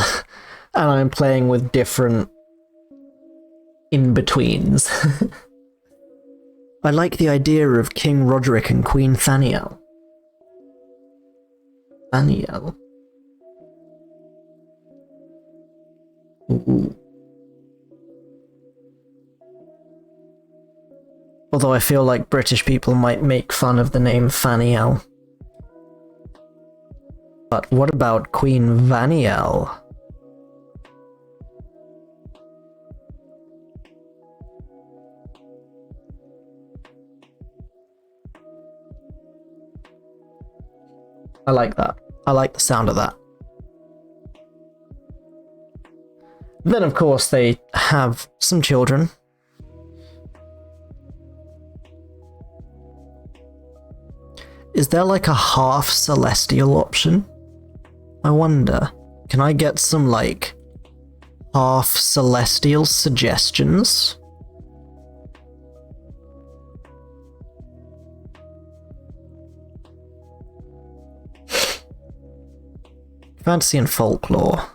and I'm playing with different in-betweens. I like the idea of King Roderick and Queen Thaniel. Aniel. Ooh. Although I feel like British people might make fun of the name Faniel. But what about Queen Vaniel? I like that. I like the sound of that. Then, of course, they have some children. Is there like a half celestial option? I wonder. Can I get some like half celestial suggestions? Fantasy and folklore.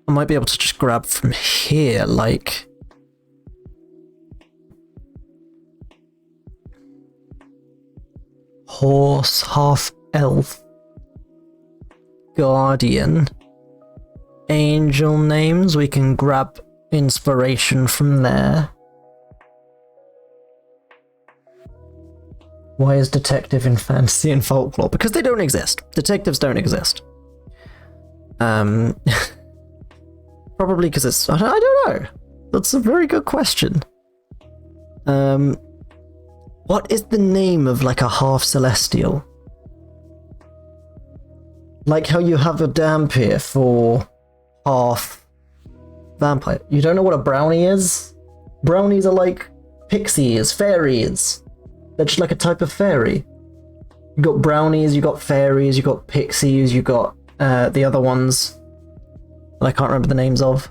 I might be able to just grab from here, like... Horse, half-elf, guardian, angel names. We can grab inspiration from there. Why is detective in fantasy and folklore? Because they don't exist. Detectives don't exist. Probably because it's... I don't know. That's a very good question. What is the name of like a half celestial? Like how you have a Dhampir for half vampire. You don't know what a brownie is? Brownies are like pixies, fairies. They're just like a type of fairy. You got brownies, you got fairies, you got pixies, you got the other ones that I can't remember the names of.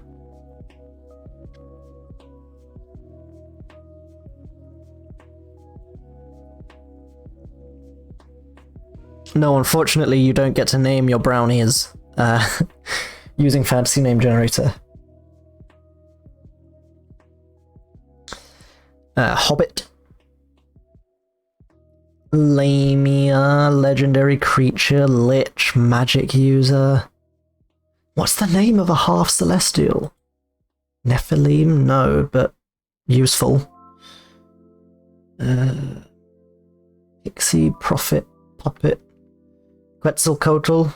No, unfortunately, you don't get to name your brownies using fantasy name generator. Hobbit. Lamia, legendary creature, lich, magic user. What's the name of a half celestial? Nephilim? No, but useful. Pixie, prophet, puppet. Quetzalcoatl.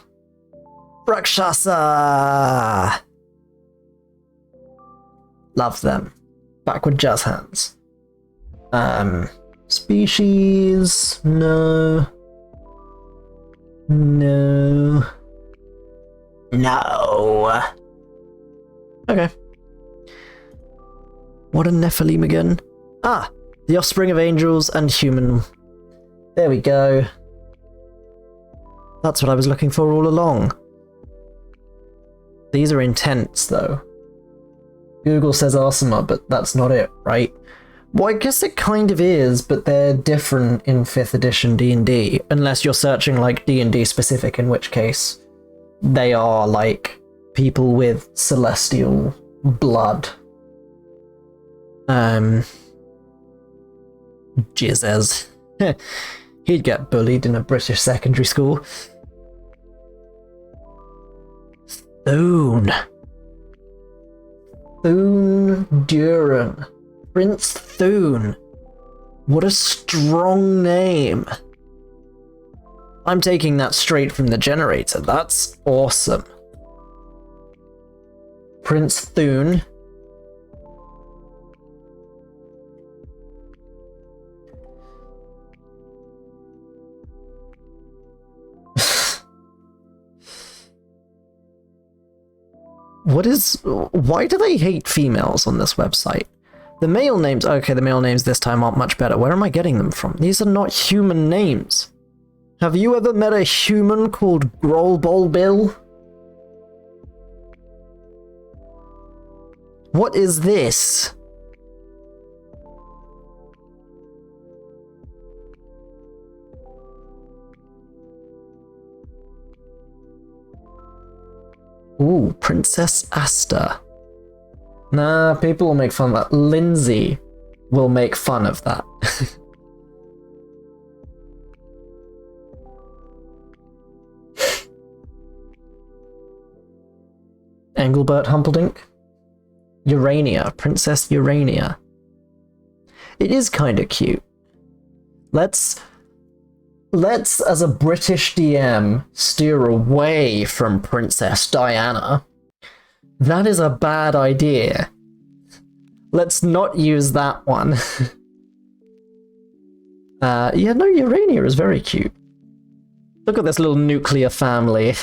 Rakshasa! Love them. Backward jazz hands. Species? No. No. No. Okay. What a Nephilim again? Ah! The offspring of angels and human. There we go. That's what I was looking for all along. These are intense, though. Google says Arsema, but that's not it, right? Well, I guess it kind of is, but they're different in 5th edition D&D, unless you're searching, like, D&D specific, in which case they are, like, people with celestial blood. Jizzes. He'd get bullied in a British secondary school. Thune. Thune Duran. Prince Thune. What a strong name. I'm taking that straight from the generator. That's awesome. Prince Thune. Why do they hate females on this website? The male names, okay, the male names this time aren't much better. Where am I getting them from? These are not human names. Have you ever met a human called Worldbuilding? What is this? Ooh, Princess Asta. Nah, people will make fun of that. Lindsay will make fun of that. Engelbert Humperdinck? Urania, Princess Urania. It is kind of cute. Let's, as a British DM, steer away from Princess Diana. That is a bad idea. Let's not use that one. Yeah, no, Urania is very cute. Look at this little nuclear family.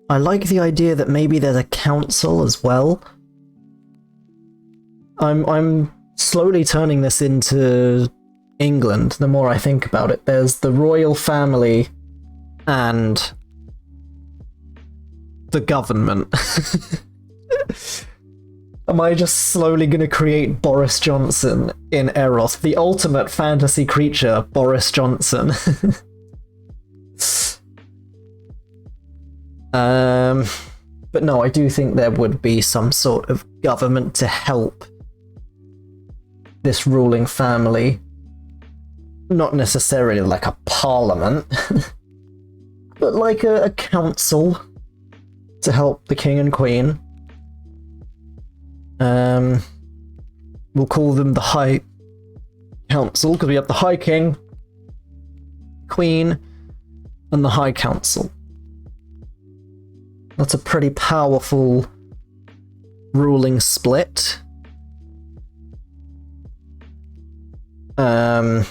I like the idea that maybe there's a council as well. I'm slowly turning this into England the more I think about it. There's the royal family and the government. Am I just slowly going to create Boris Johnson in Eros? The ultimate fantasy creature, Boris Johnson. But no, I do think there would be some sort of government to help this ruling family. Not necessarily like a parliament, but like a council to help the king and queen. We'll call them the High Council, because we have the High King, Queen, and the High Council. That's a pretty powerful ruling split. We'll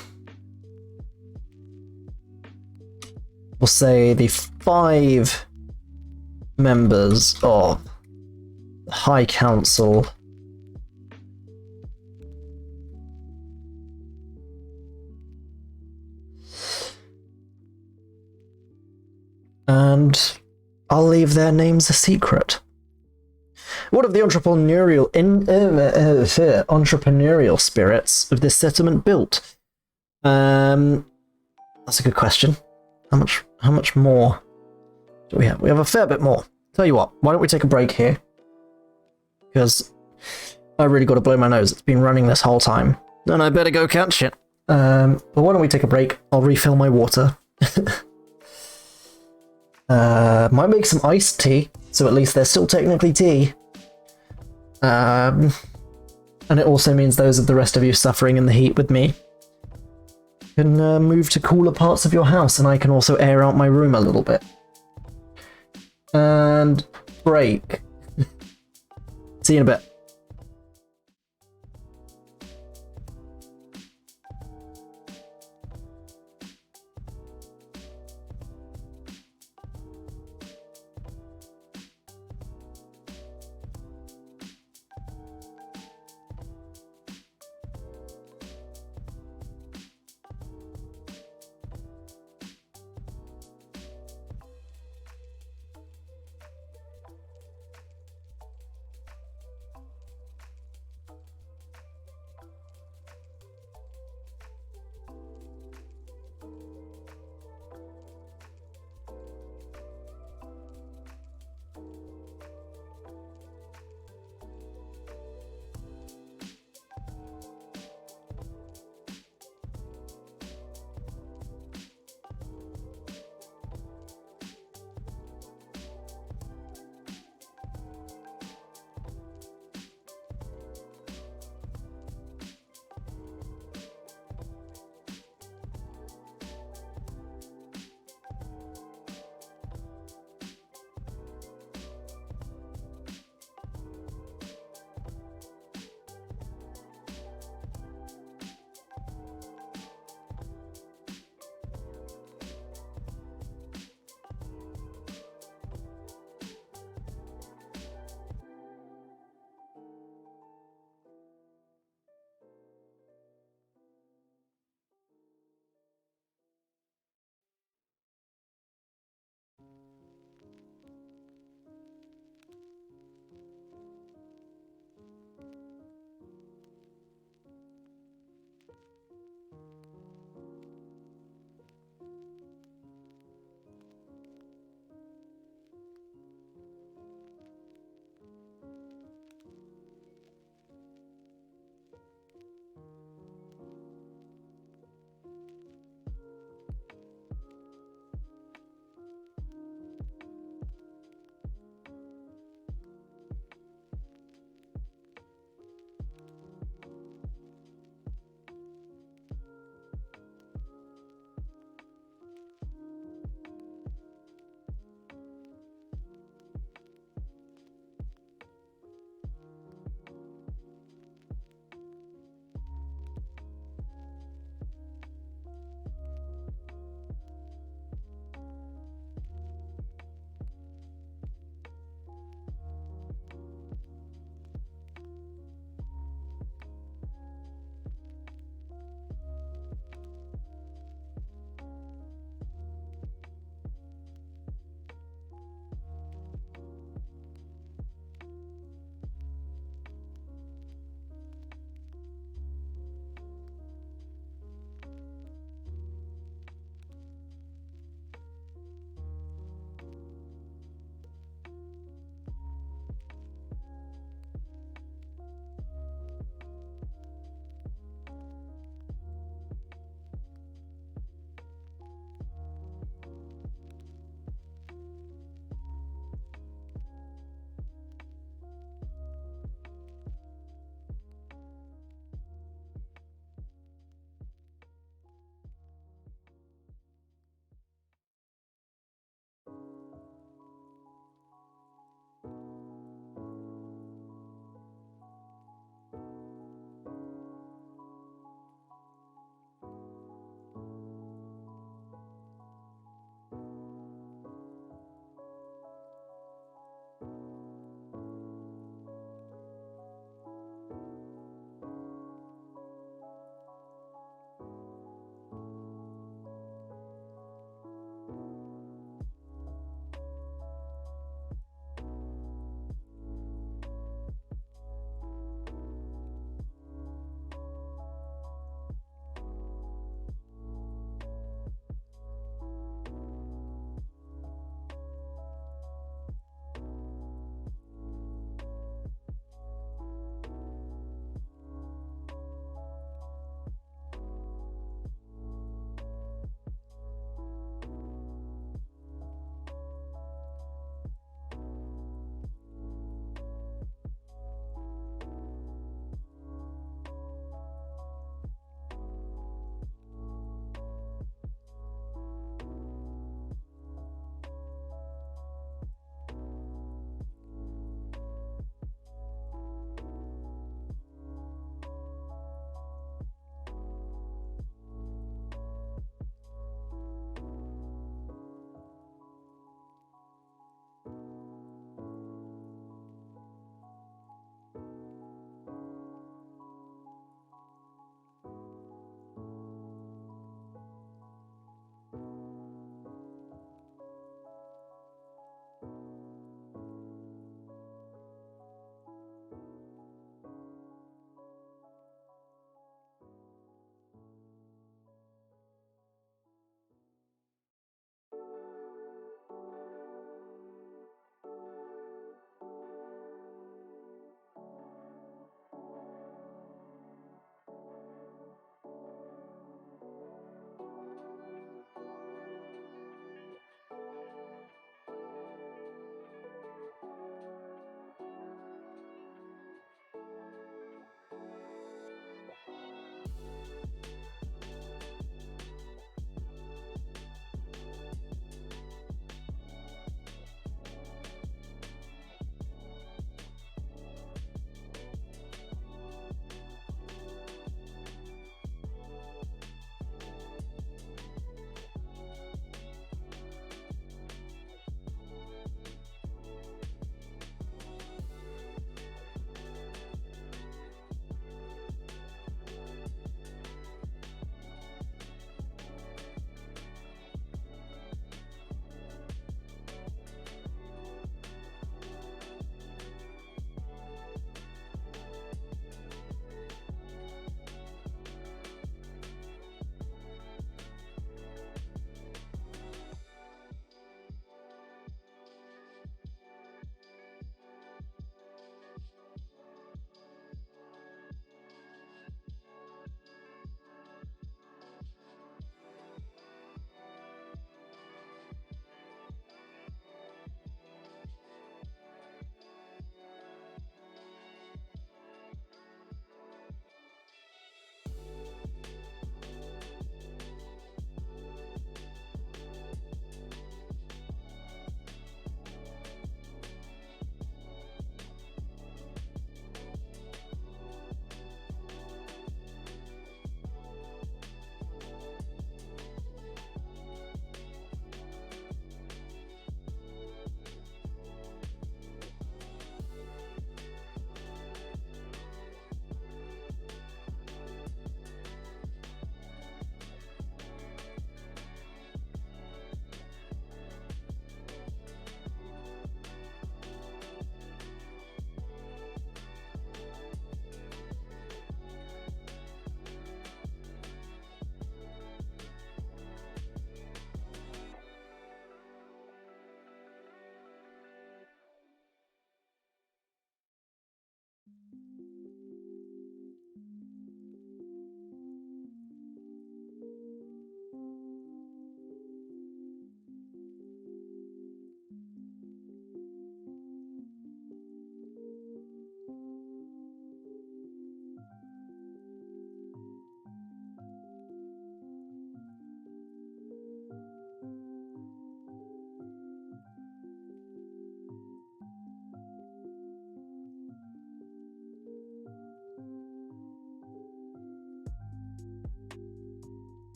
say the 5 members of the High Council and I'll leave their names a secret. What of the entrepreneurial spirits of this settlement built? That's a good question. How much more do we have? We have a fair bit more. Tell you what, why don't we take a break here? Because I really got to blow my nose. It's been running this whole time. And I better go catch it. But why don't we take a break? I'll refill my water. Might make some iced tea, so at least there's still technically tea. And it also means those of the rest of you suffering in the heat with me can move to cooler parts of your house, and I can also air out my room a little bit. And break. See you in a bit.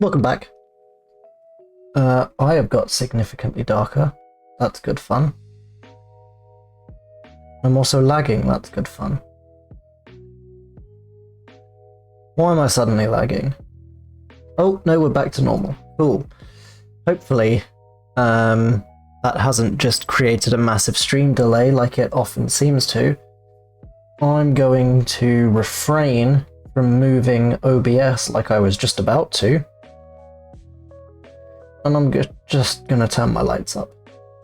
welcome back. I have got significantly darker. That's good fun. I'm also lagging. That's good fun. Why am I suddenly lagging? Oh, no, we're back to normal. Cool. Hopefully, that hasn't just created a massive stream delay like it often seems to. I'm going to refrain from moving OBS like I was just about to. And I'm just gonna turn my lights up.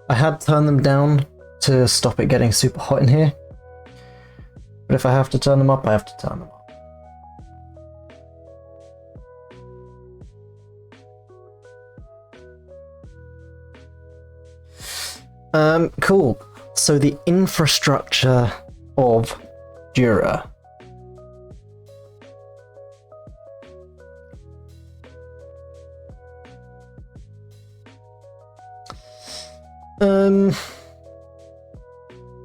I had turned them down to stop it getting super hot in here. But if I have to turn them up, I have to turn them up. Cool. So the infrastructure of Dura.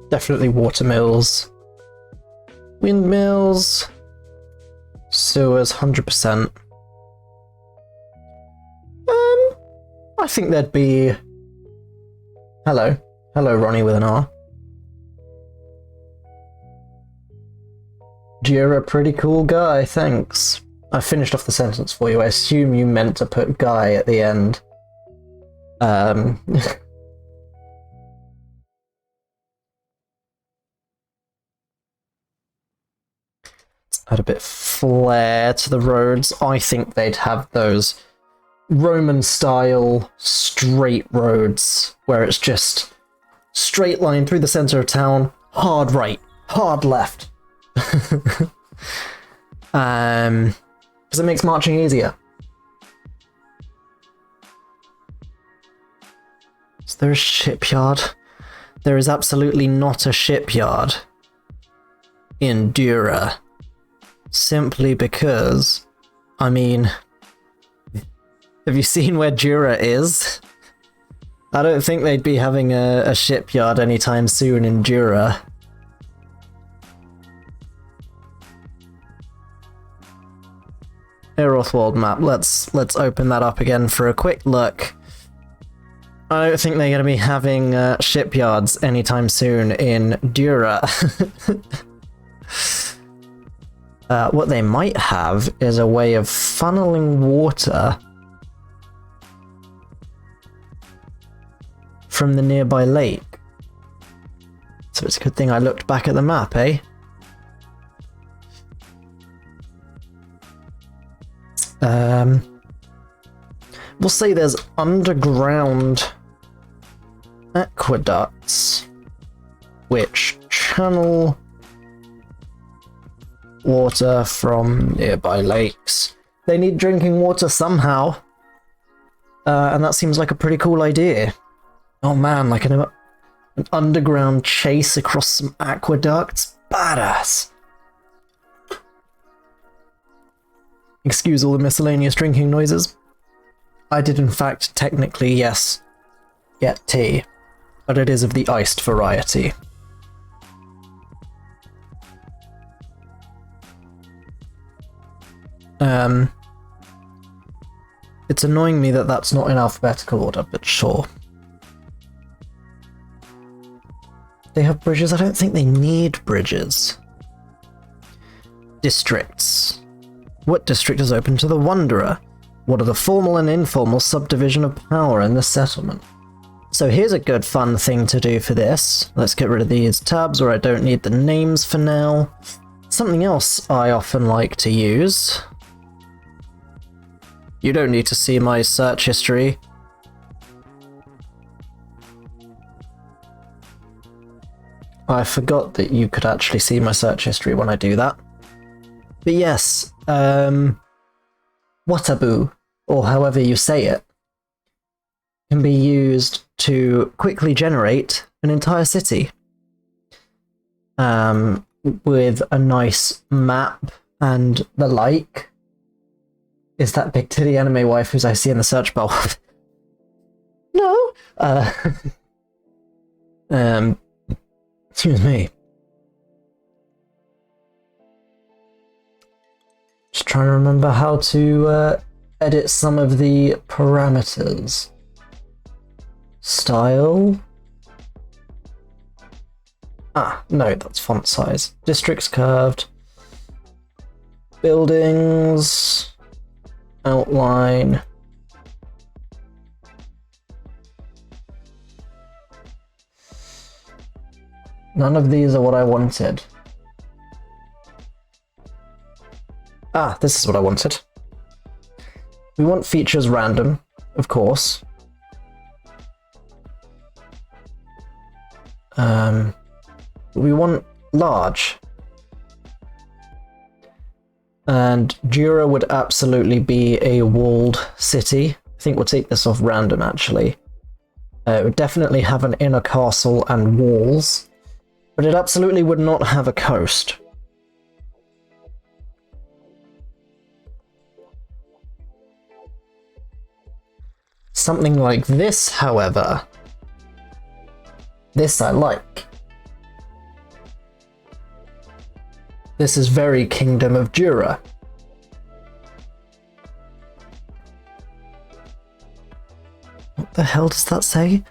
Definitely watermills, windmills, sewers, 100%. I think there'd be... Hello, Ronnie with an R. You're a pretty cool guy, thanks. I finished off the sentence for you. I assume you meant to put guy at the end. Add a bit of flair to the roads. I think they'd have those Roman-style straight roads where it's just straight line through the center of town, hard right, hard left. Because it makes marching easier. Is there a shipyard? There is absolutely not a shipyard in Dura. Simply because, I mean, have you seen where Dura is? I don't think they'd be having a shipyard anytime soon in Dura. Aeroth World map, let's open that up again for a quick look. I don't think they're going to be having shipyards anytime soon in Dura. What they might have is a way of funneling water from the nearby lake. So it's a good thing I looked back at the map, eh? We'll say there's underground aqueducts which channel water from nearby lakes. They need drinking water somehow. And that seems like a pretty cool idea. Oh man, like an underground chase across some aqueducts? Badass! Excuse all the miscellaneous drinking noises. I did in fact technically, yes, get tea, but it is of the iced variety. It's annoying me that that's not in alphabetical order, but sure. They have bridges? I don't think they need bridges. Districts. What district is open to the Wanderer? What are the formal and informal subdivision of power in the settlement? So here's a good fun thing to do for this. Let's get rid of these tabs where I don't need the names for now. Something else I often like to use. You don't need to see my search history. I forgot that you could actually see my search history when I do that. But yes, Watabu, or however you say it, can be used to quickly generate an entire city. With a nice map and the like. Is that big titty anime waifus I see in the search bar? No! Excuse me. Just trying to remember how to edit some of the parameters. Style. No, that's font size. Districts curved. Buildings. Outline. None of these are what I wanted. This is what I wanted. We want features random, of course. We want large. And Jura would absolutely be a walled city. I think we'll take this off random, actually. It would definitely have an inner castle and walls, but it absolutely would not have a coast. Something like this, however, this I like. This is very Kingdom of Jura. What the hell does that say?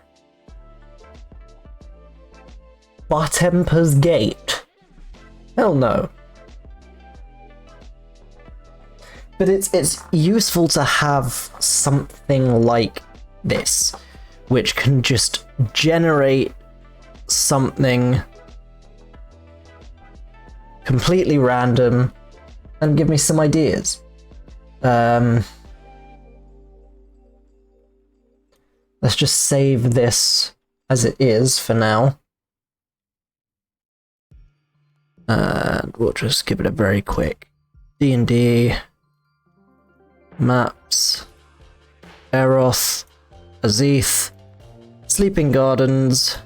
Bartemper's Gate. Hell no. But it's useful to have something like this, which can just generate something completely random and give me some ideas. Let's just save this as it is for now. And we'll just give it a very quick D&D, maps, Eroth, Azith, Sleeping Gardens,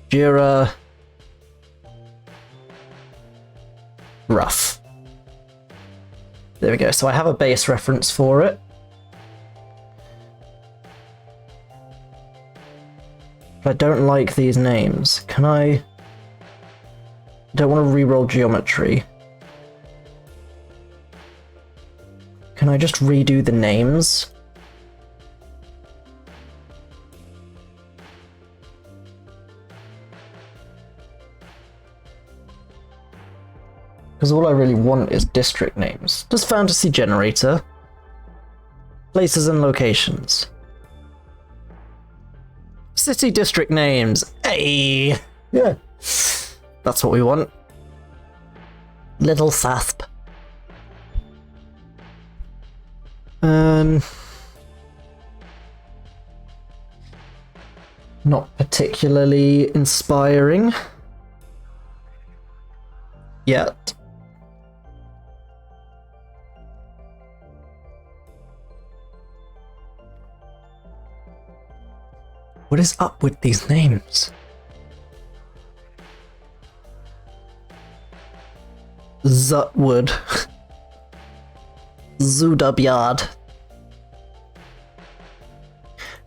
Jura, Rough. There we go, so I have a base reference for it. But I don't like these names. Can I don't want to reroll geometry. Can I just redo the names? Because all I really want is district names. Just fantasy generator. Places and locations. City district names. Hey! Yeah. That's what we want. Little Sasp. Not particularly inspiring. Yet. What is up with these names? Zutwood. Zudabyard.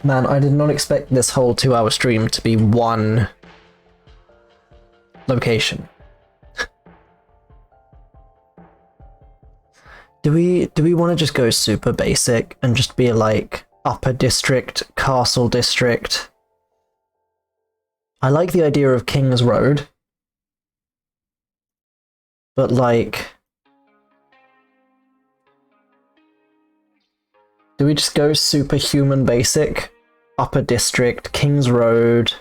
Man, I did not expect this whole 2-hour stream to be one location. Do we want to just go super basic and just be like upper district, castle district? I like the idea of King's Road. But like, do we just go superhuman basic? Upper district, King's Road.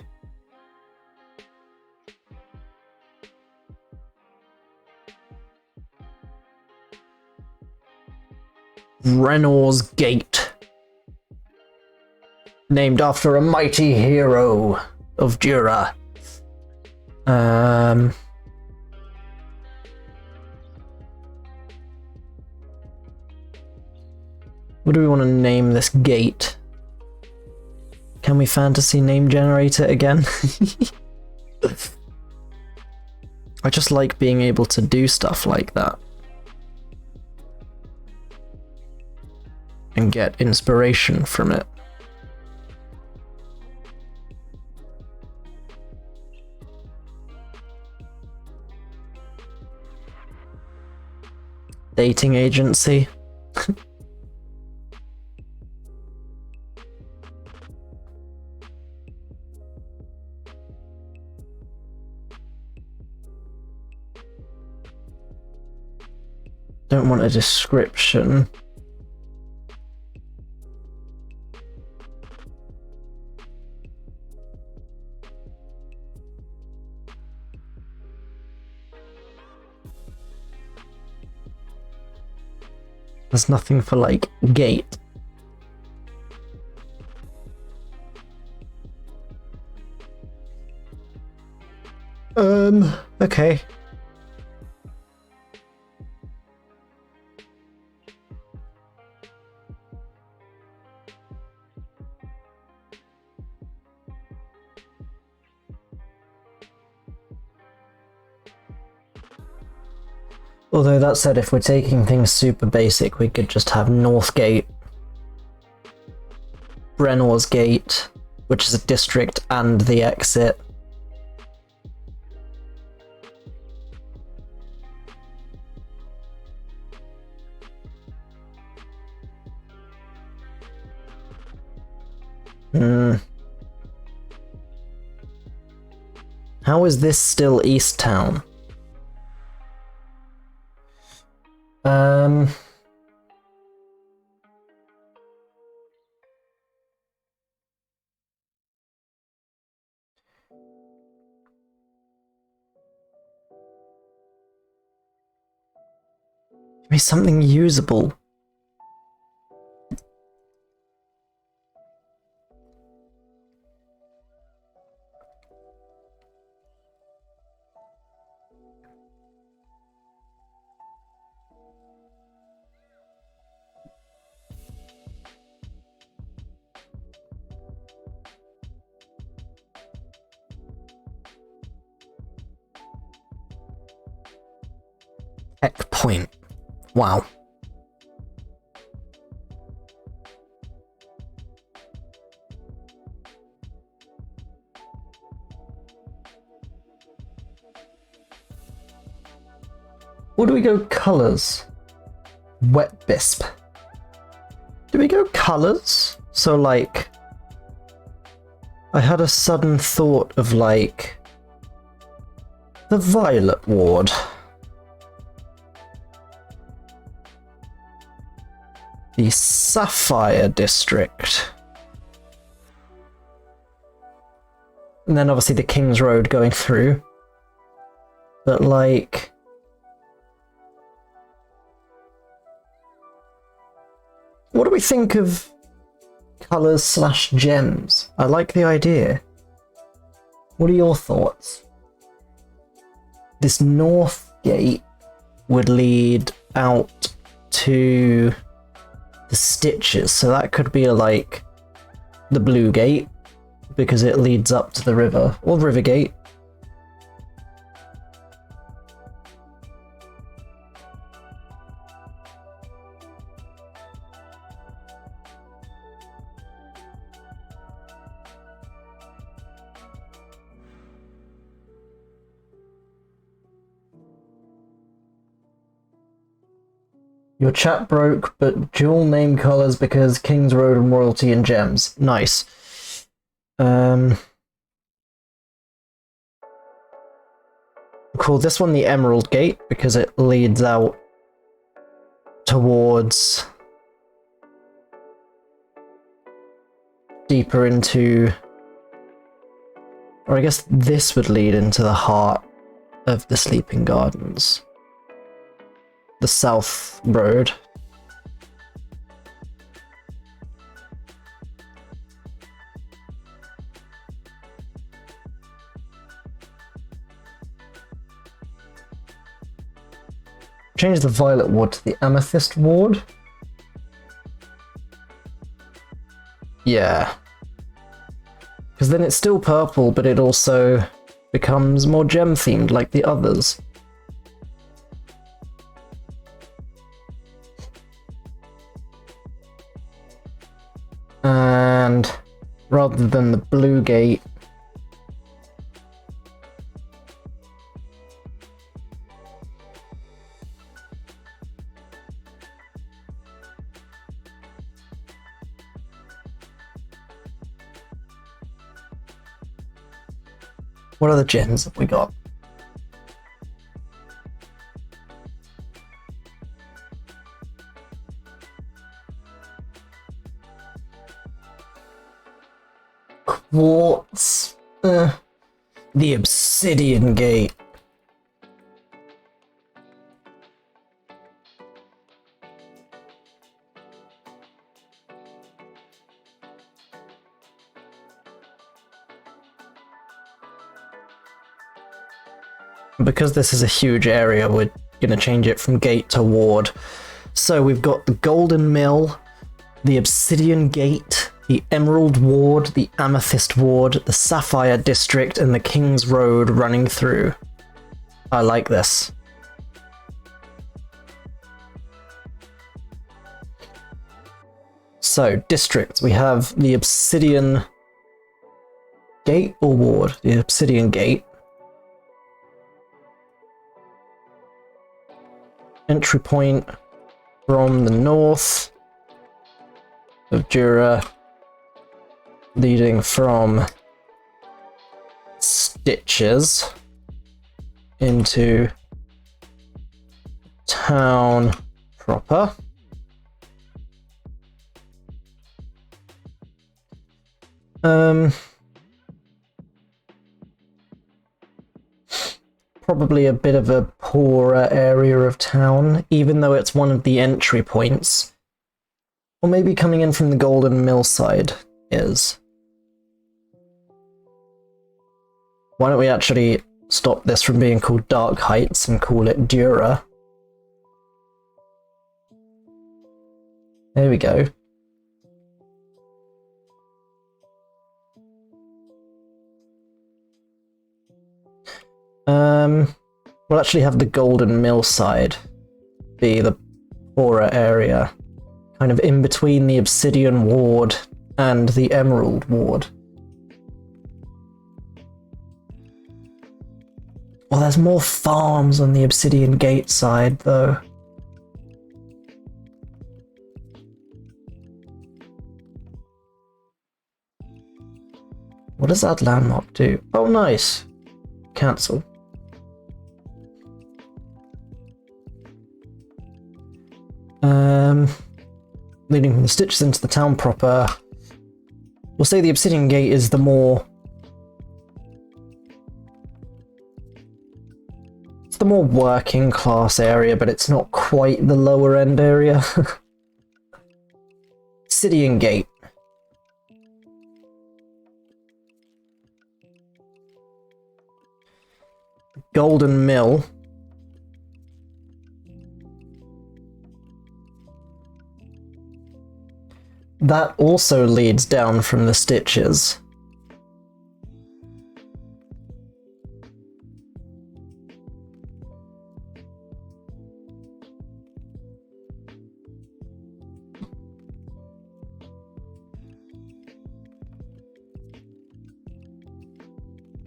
Renor's Gate. Named after a mighty hero of Jura. What do we want to name this gate? Can we fantasy name generate it again? I just like being able to do stuff like that. And get inspiration from it. Dating agency. don't want a description. There's nothing for, like, gate. Okay. Although that said, if we're taking things super basic, we could just have North Gate, Brennor's Gate, which is a district and the exit. How is this still East Town? Give me something usable. Tech point. Wow. Or do we go colours? Wet bisp. Do we go colours? So, like, I had a sudden thought of, like, the Violet Ward. The Sapphire District. And then obviously the King's Road going through. But, like, what do we think of colours/gems? I like the idea. What are your thoughts? This North Gate would lead out to the Stitches, so that could be like the Blue Gate, because it leads up to the river, or River Gate. Your chat broke, but dual name colours because King's Road and Royalty and Gems. Nice. We'll call this one the Emerald Gate because it leads out towards deeper into, or I guess this would lead into the heart of the Sleeping Gardens. The South Road. Change the Violet Ward to the Amethyst Ward. Yeah. Because then it's still purple, but it also becomes more gem themed like the others. And rather than the Blue Gate, what other gems have we got? quartz. The obsidian gate. Because this is a huge area, we're going to change it from gate to ward. So we've got the Golden Mill, the Obsidian Gate, the Emerald Ward, the Amethyst Ward, the Sapphire District, and the King's Road running through. I like this. So, districts, we have the Obsidian Gate or Ward? The Obsidian Gate. Entry point from the north of Jura, leading from Stitches into town proper. Probably a bit of a poorer area of town, even though it's one of the entry points. Or maybe coming in from the Golden Mill side is. Why don't we actually stop this from being called Dark Heights and call it Dura? There we go. We'll actually have the Golden Mill side be the poorer area, kind of in between the Obsidian Ward and the Emerald Ward. Well, there's more farms on the Obsidian Gate side, though. What does that landmark do? Oh, nice. Cancel. Leading from the Stitches into the town proper. We'll say the Obsidian Gate is the more... It's the more working class area, but it's not quite the lower end area. Obsidian Gate. Golden Mill. That also leads down from the Stitches.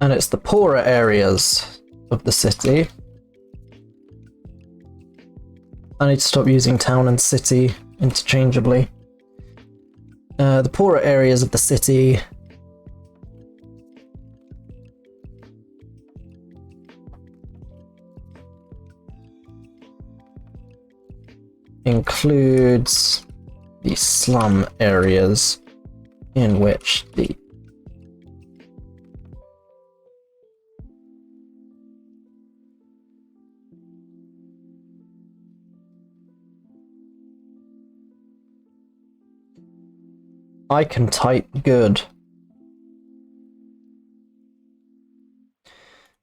And it's the poorer areas of the city. I need to stop using town and city interchangeably. The poorer areas of the city includes the slum areas in which the I can type good.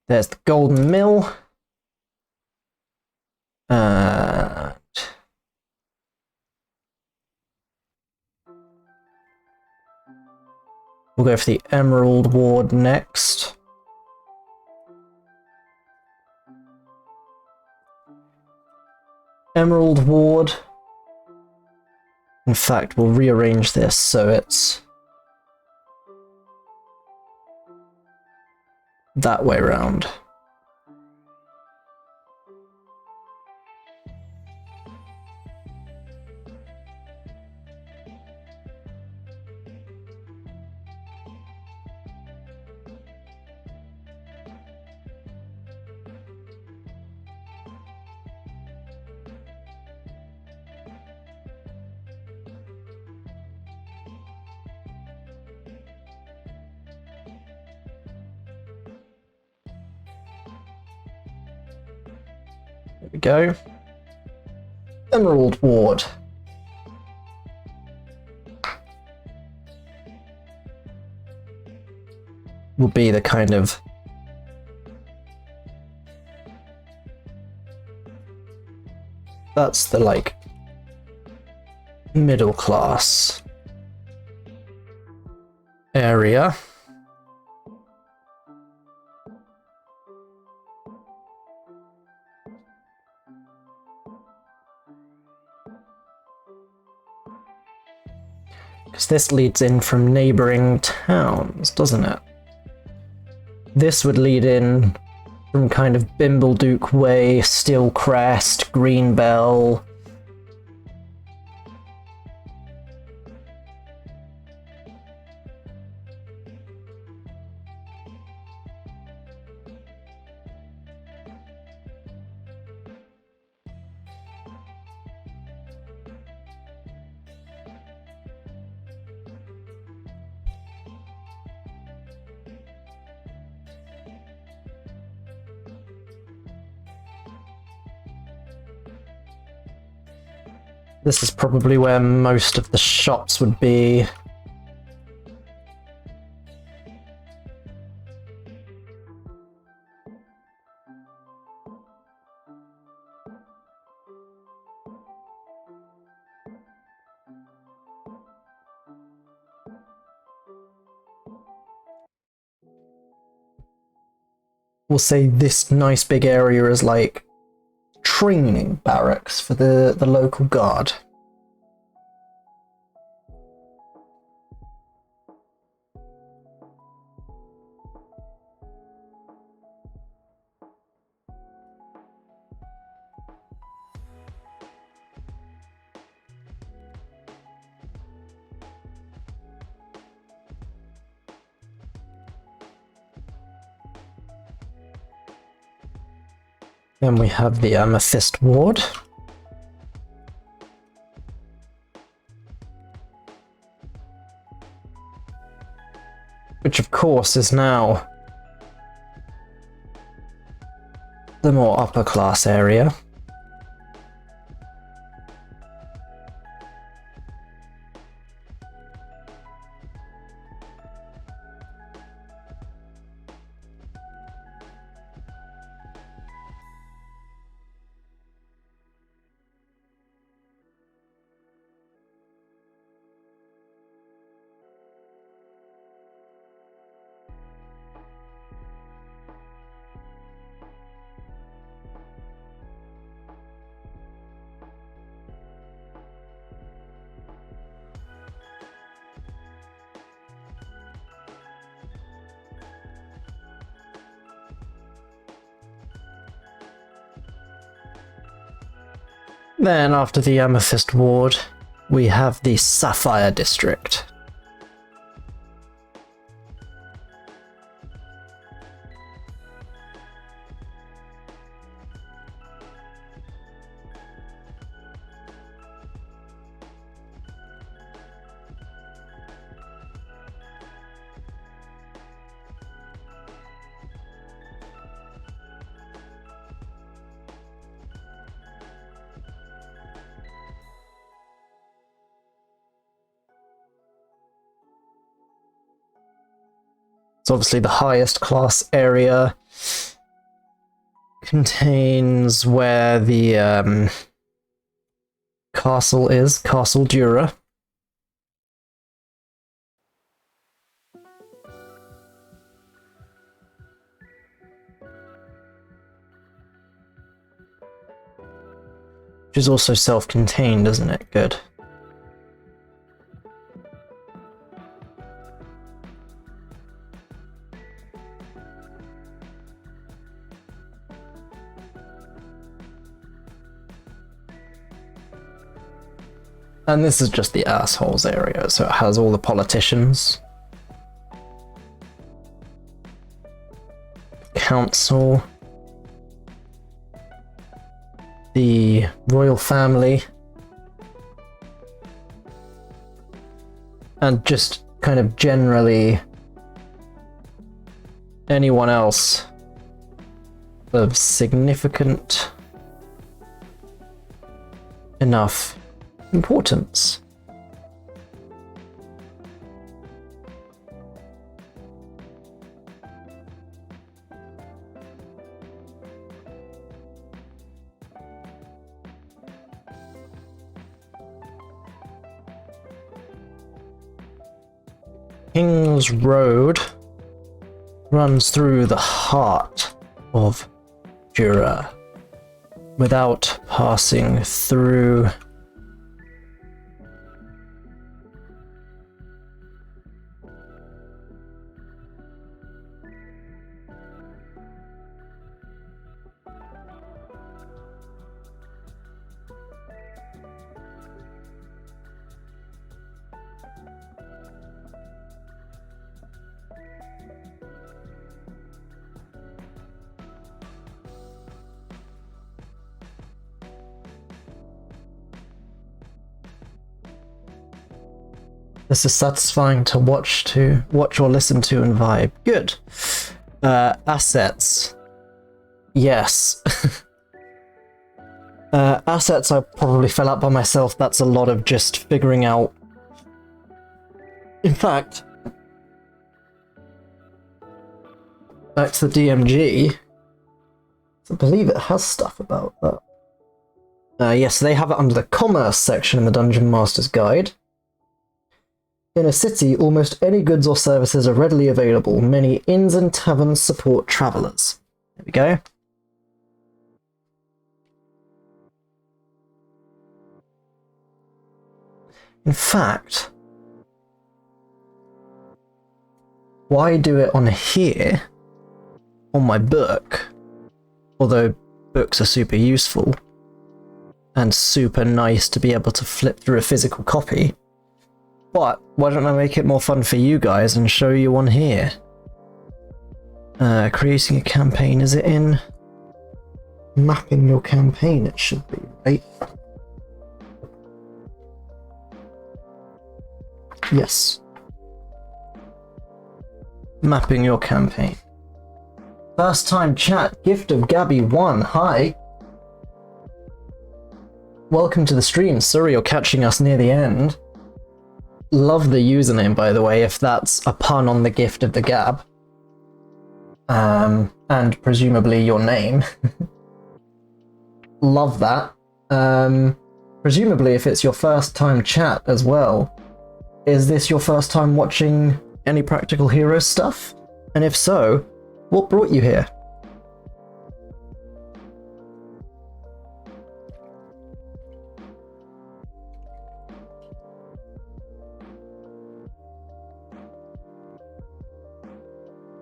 There's the Golden Mill. And we'll go for the Emerald Ward next. Emerald Ward. In fact, we'll rearrange this so it's that way round. we go. Emerald Ward. Will be the kind of that's the like middle class area. Because this leads in from neighboring towns, doesn't it? This would lead in from kind of Bimbleduke Way, Steelcrest, Greenbell. This is probably where most of the shops would be. We'll say this nice big area is like training barracks for the local guard. Then we have the Amethyst Ward. Which of course is now the more upper class area. Then after the Amethyst Ward, we have the Sapphire District. It's obviously the highest class area. Contains where the castle is, Castle Dura. Which is also self-contained, isn't it? Good. And this is just the assholes area, so it has all the politicians. Council. The royal family. And just kind of generally anyone else of significant enough importance. King's Road runs through the heart of Jura without passing through This is satisfying to watch or listen to and vibe. Good. Assets. Yes. Assets I probably fill out by myself. That's a lot of just figuring out. In fact, back to the DMG. I believe it has stuff about that. Yes, they have it under the commerce section in the Dungeon Master's Guide. In a city, almost any goods or services are readily available. Many inns and taverns support travellers. There we go. In fact, why do it on here, on my book, although books are super useful and super nice to be able to flip through a physical copy. But why don't I make it more fun for you guys and show you on here? Creating a campaign, is it in mapping your campaign? It should be, right? Yes. Mapping your campaign. First time chat, Gift of Gabby 1, hi. Welcome to the stream, sorry you're catching us near the end. Love the username, by the way, if that's a pun on the Gift of the Gab. And presumably your name. Love that. Presumably if it's your first time chat as well, is this your first time watching any Practical Heroes stuff? And if so, what brought you here?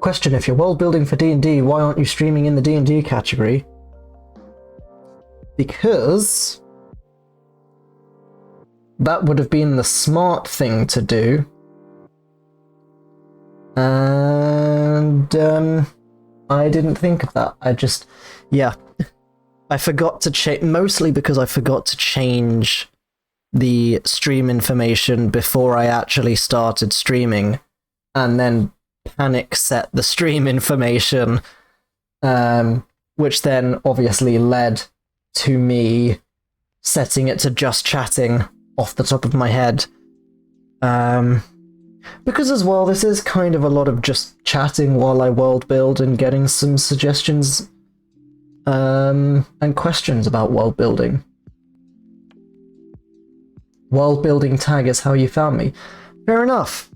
Question, if you're world building for D&D, why aren't you streaming in the D&D category? Because that would have been the smart thing to do. And I didn't think of that. I forgot to change, mostly because I forgot to change the stream information before I actually started streaming, and then panic set the stream information, which then obviously led to me setting it to just chatting off the top of my head. Because as well, this is kind of a lot of just chatting while I world build and getting some suggestions and questions about world building. World building tag is how you found me. Fair enough.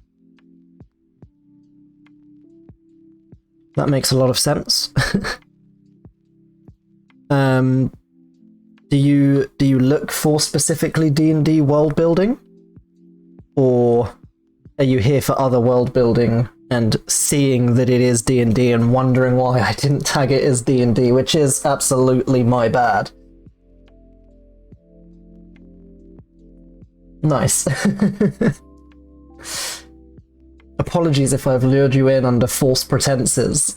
That makes a lot of sense. Do you look for specifically D&D world building? Or are you here for other world building and seeing that it is D&D and wondering why I didn't tag it as D&D, which is absolutely my bad. Nice. Apologies if I've lured you in under false pretenses.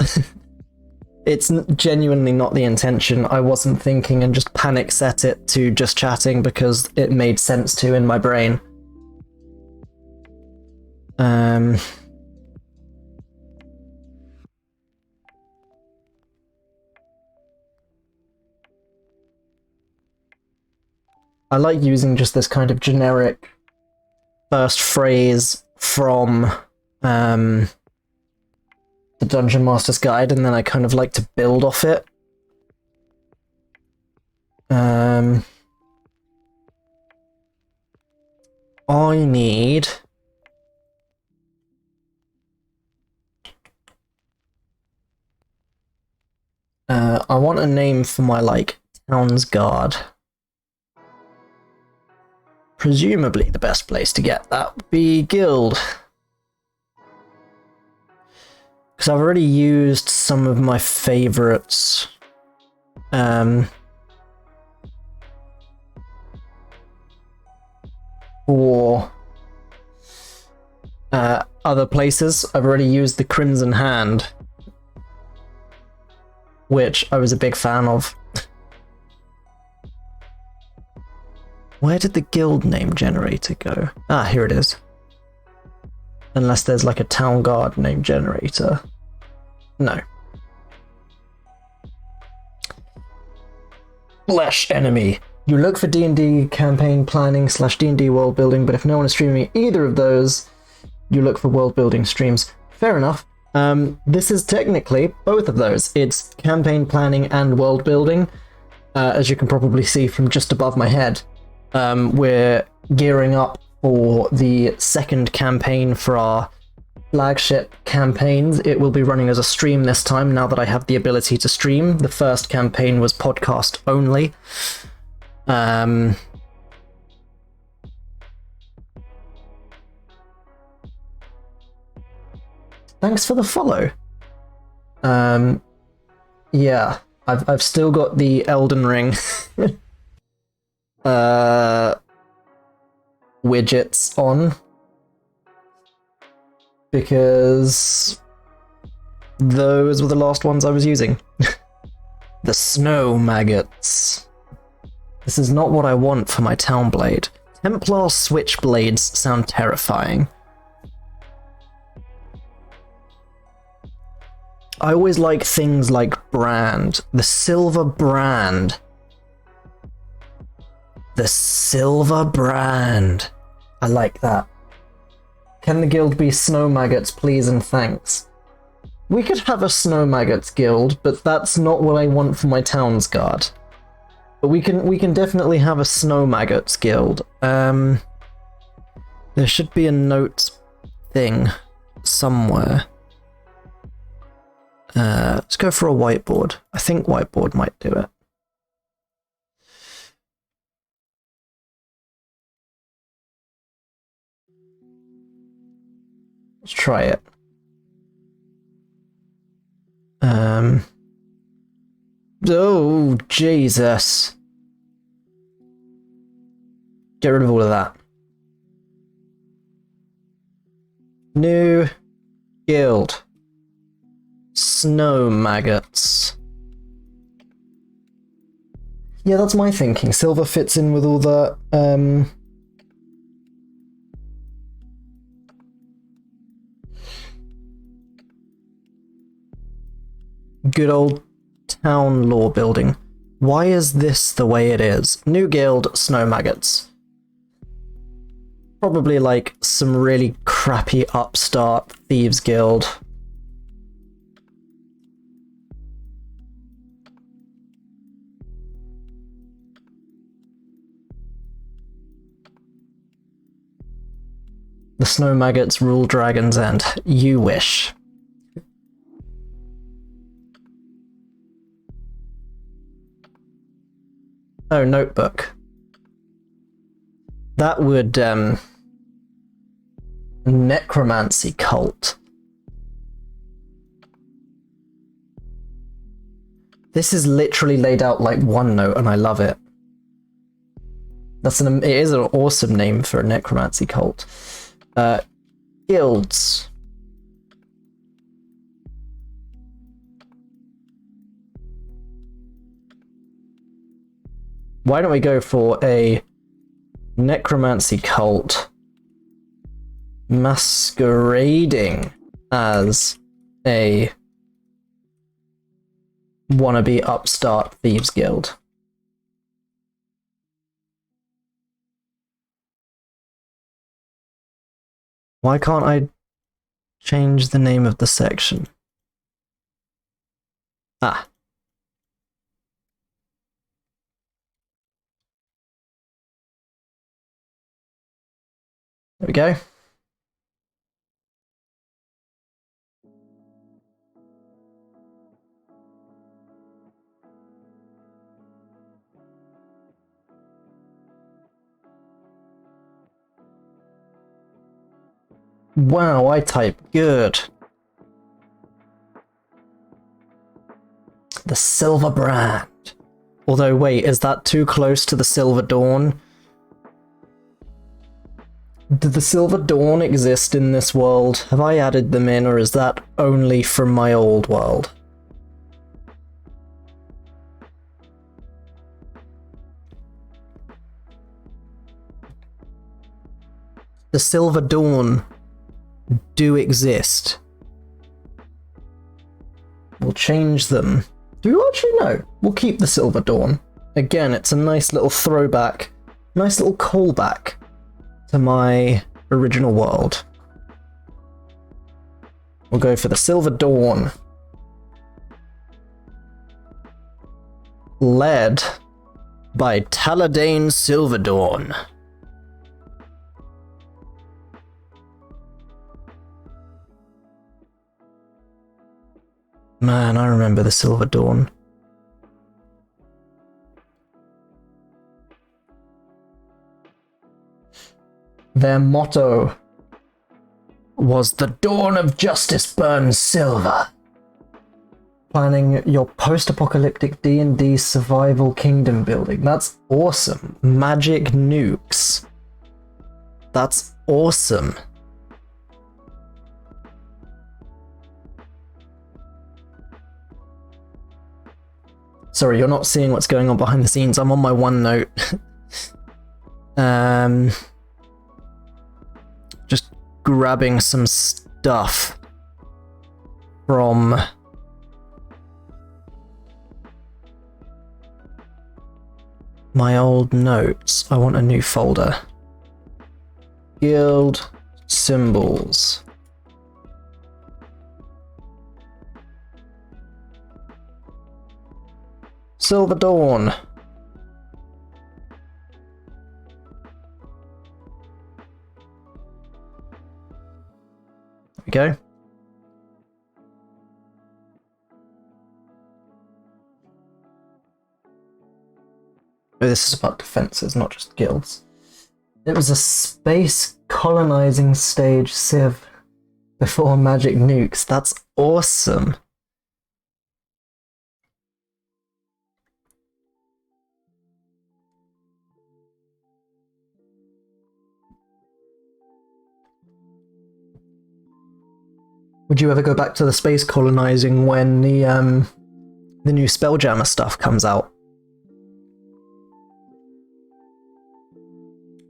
It's genuinely not the intention. I wasn't thinking and just panic set it to just chatting because it made sense to in my brain. I like using just this kind of generic first phrase from the Dungeon Master's Guide, and then I kind of like to build off it. I need... I want a name for my, like, town's guard. Presumably the best place to get that would be guild. Because I've already used some of my favorites. For other places. I've already used the Crimson Hand, which I was a big fan of. Where did the guild name generator go? Ah, here it is. Unless there's like a town guard name generator. No. Flesh enemy. You look for D&D campaign planning / D&D world building, but if no one is streaming either of those, you look for world building streams. Fair enough. This is technically both of those. It's campaign planning and world building, as you can probably see from just above my head. We're gearing up for the second campaign for our flagship campaigns. It will be running as a stream this time, now that I have the ability to stream. The first campaign was podcast only. Thanks for the follow. Yeah, I've still got the Elden Ring widgets on, because those were the last ones I was using. The snow maggots. This is not what I want for my town blade. Templar switchblades sound terrifying. I always like things like brand. The silver brand. The silver brand. I like that. Can the guild be snow maggots, please and thanks? We could have a snow maggots guild, but that's not what I want for my town's guard. But we can definitely have a snow maggots guild. There should be a note thing somewhere. Let's go for a whiteboard. I think whiteboard might do it. Let's try it. Oh, Jesus. Get rid of all of that. New guild. Snow maggots. Yeah, that's my thinking. Silver fits in with all the, good old town lore building. Why is this the way it is? New guild, snow maggots. Probably like some really crappy upstart thieves guild. The snow maggots rule Dragon's End. You wish. Oh, notebook. That would, necromancy cult. This is literally laid out like OneNote, and I love it. It is an awesome name for a necromancy cult. Guilds. Why don't we go for a necromancy cult masquerading as a wannabe upstart thieves guild? Why can't I change the name of the section? Ah. There we go. Wow, I type good. The Silver Brand. Although, wait, is that too close to the Silver Dawn? Did the Silver Dawn exist in this world? Have I added them in, or is that only from my old world? The Silver Dawn do exist. We'll change them. Do you actually know? We'll keep the Silver Dawn. Again, it's a nice little throwback, nice little callback to my original world. We'll go for the Silver Dawn. Led by Taladane Silverdawn. Man, I remember the Silver Dawn. Their motto was "The dawn of justice burns silver." Planning your post-apocalyptic D&D survival kingdom building. That's awesome. Magic nukes. That's awesome. Sorry, you're not seeing what's going on behind the scenes. I'm on my OneNote. Just grabbing some stuff from my old notes. I want a new folder. Guild symbols. Silver Dawn. There we go. Oh, this is about defenses, not just guilds. It was a space colonizing stage civ before magic nukes. That's awesome. Would you ever go back to the space colonizing when the new Spelljammer stuff comes out?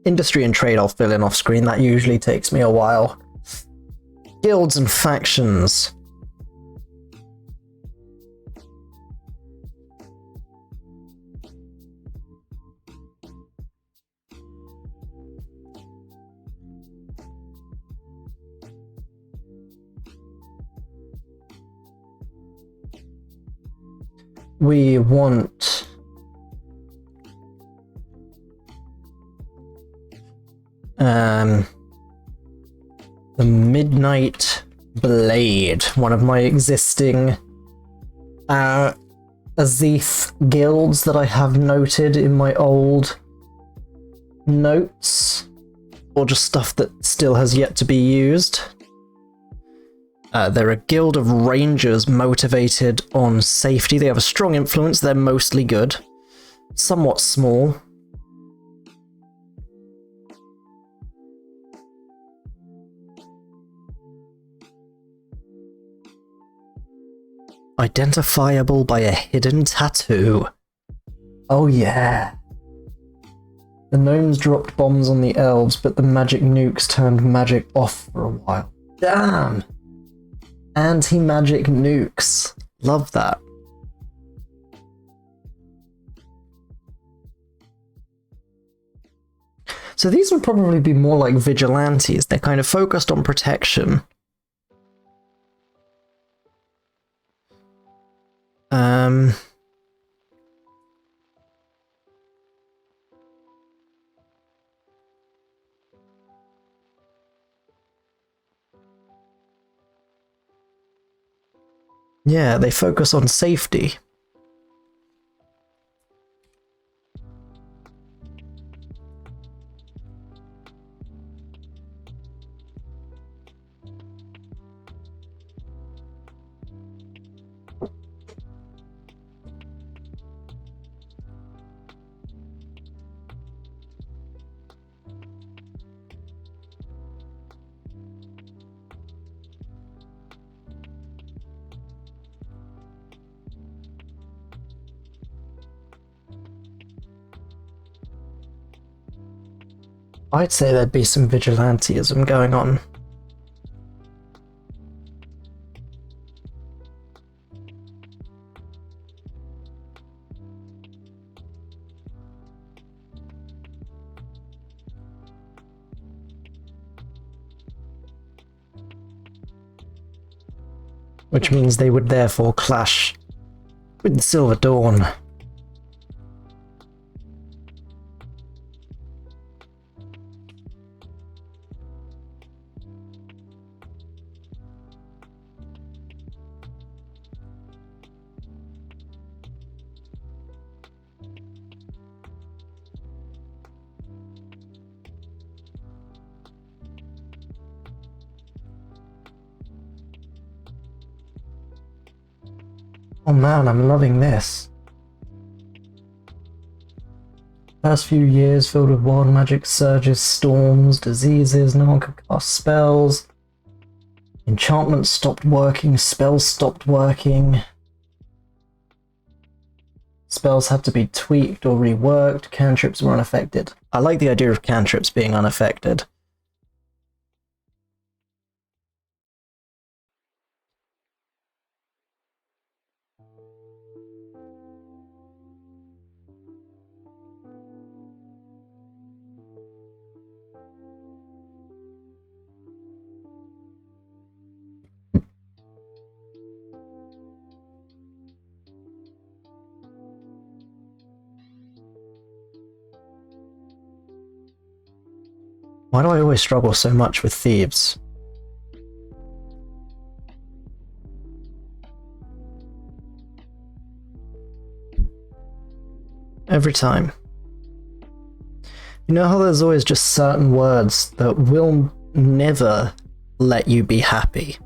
Industry and trade I'll fill in off screen, that usually takes me a while. Guilds and factions. We want the Midnight Blade, one of my existing Azith guilds that I have noted in my old notes, or just stuff that still has yet to be used. They're a guild of rangers motivated on safety. They have a strong influence. They're mostly good. Somewhat small. Identifiable by a hidden tattoo. Oh yeah. The gnomes dropped bombs on the elves, but the magic nukes turned magic off for a while. Damn! Anti-magic nukes. Love that. So these would probably be more like vigilantes. They're kind of focused on protection. Yeah, they focus on safety. I'd say there'd be some vigilantism going on. Which means they would therefore clash with the Silver Dawn. Oh man, I'm loving this. First few years filled with wild magic surges, storms, diseases, no one could cast spells. Enchantments stopped working, spells stopped working. Spells had to be tweaked or reworked, cantrips were unaffected. I like the idea of cantrips being unaffected. Why do I always struggle so much with thieves? Every time. You know how there's always just certain words that will never let you be happy?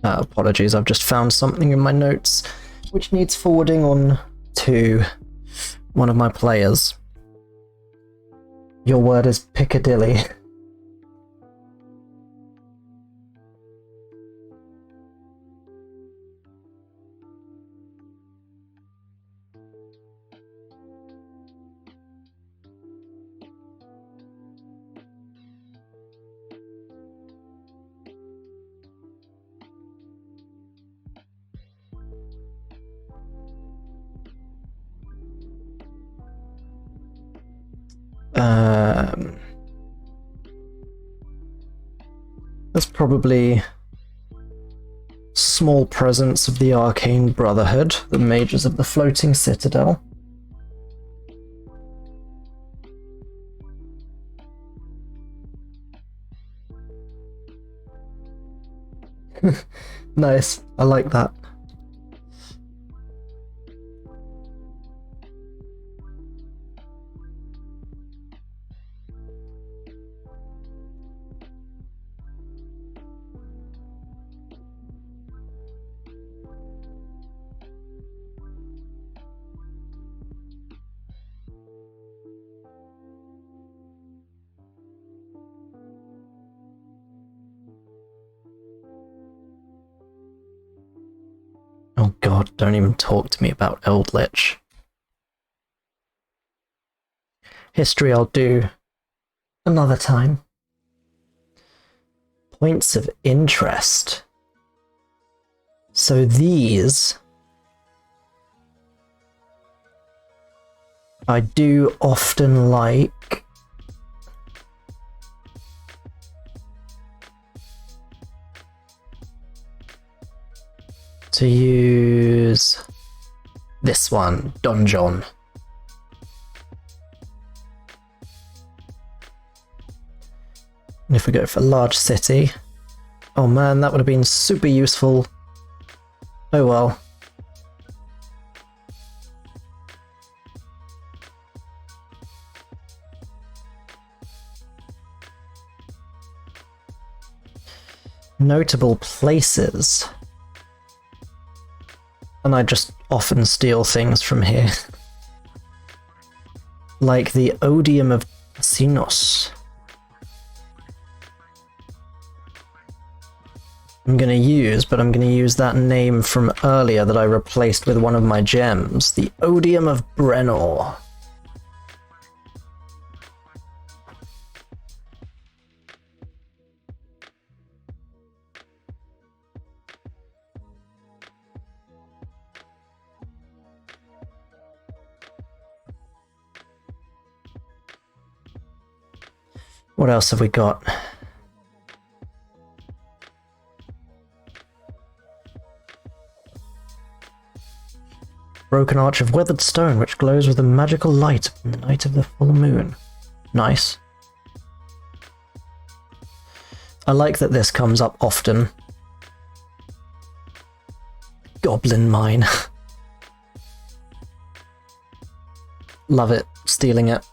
Apologies, I've just found something in my notes which needs forwarding on to one of my players. Your word is Piccadilly. There's probably small presence of the Arcane Brotherhood, the mages of the Floating Citadel. Nice, I like that. God, don't even talk to me about Eldritch. History I'll do another time. Points of interest. So these I do often like to use this one, Donjon. And if we go for large city, oh man, that would have been super useful. Oh well. Notable places. And I just often steal things from here. Like the Odium of Sinos. I'm gonna use that name from earlier that I replaced with one of my gems. The Odium of Brennor. What else have we got? Broken arch of weathered stone which glows with a magical light in the night of the full moon. Nice. I like that this comes up often. Goblin mine. Love it. Stealing it.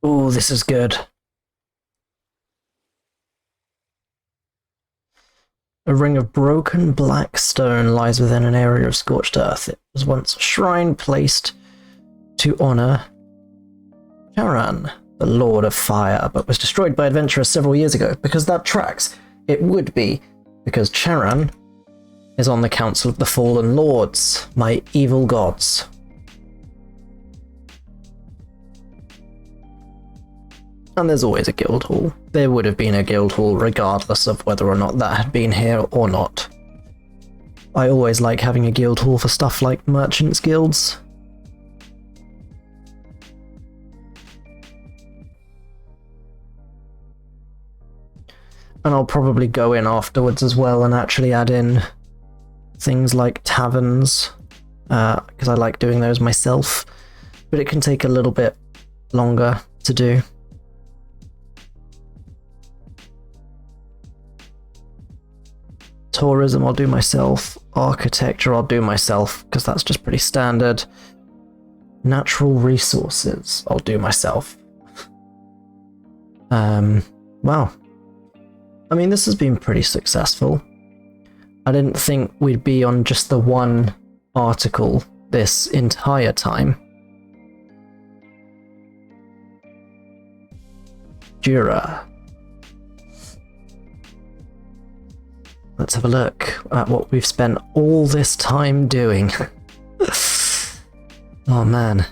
Ooh, this is good. A ring of broken black stone lies within an area of scorched earth. It was once a shrine placed to honor Charan, the Lord of Fire, but was destroyed by adventurers several years ago. Because that tracks. It would be, because Charan is on the Council of the Fallen Lords, my evil gods. And there's always a guild hall. There would have been a guild hall regardless of whether or not that had been here or not. I always like having a guild hall for stuff like merchants' guilds. And I'll probably go in afterwards as well and actually add in things like taverns, because I like doing those myself, but it can take a little bit longer to do. Tourism I'll do myself. Architecture I'll do myself, because that's just pretty standard. Natural resources I'll do myself. Wow. I mean, this has been pretty successful. I didn't think we'd be on just the one article this entire time. Jura. Let's have a look at what we've spent all this time doing. Oh man.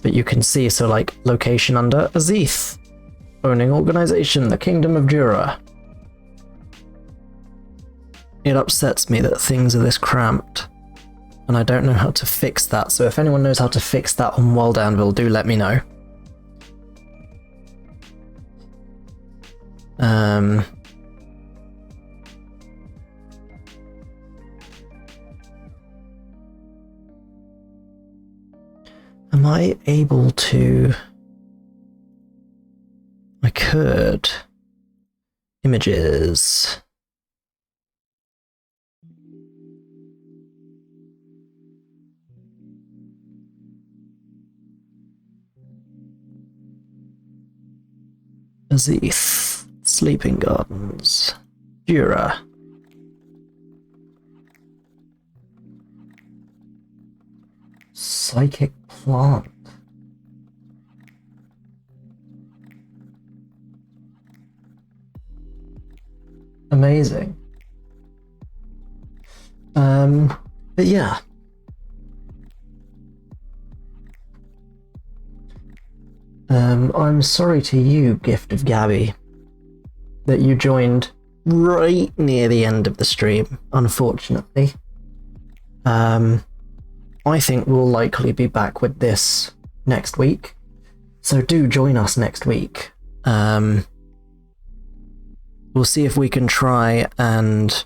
But you can see, so like, location under Azith. Owning organization, the Kingdom of Jura. It upsets me that things are this cramped. And I don't know how to fix that, so if anyone knows how to fix that on World Anvil, do let me know. Am I able to... I could... Images... Azith, Sleeping Gardens, Jura. Psychic Plant. Amazing. But yeah. I'm sorry to you, Gift of Gabby, that you joined right near the end of the stream, unfortunately. I think we'll likely be back with this next week, so do join us next week. We'll see if we can try and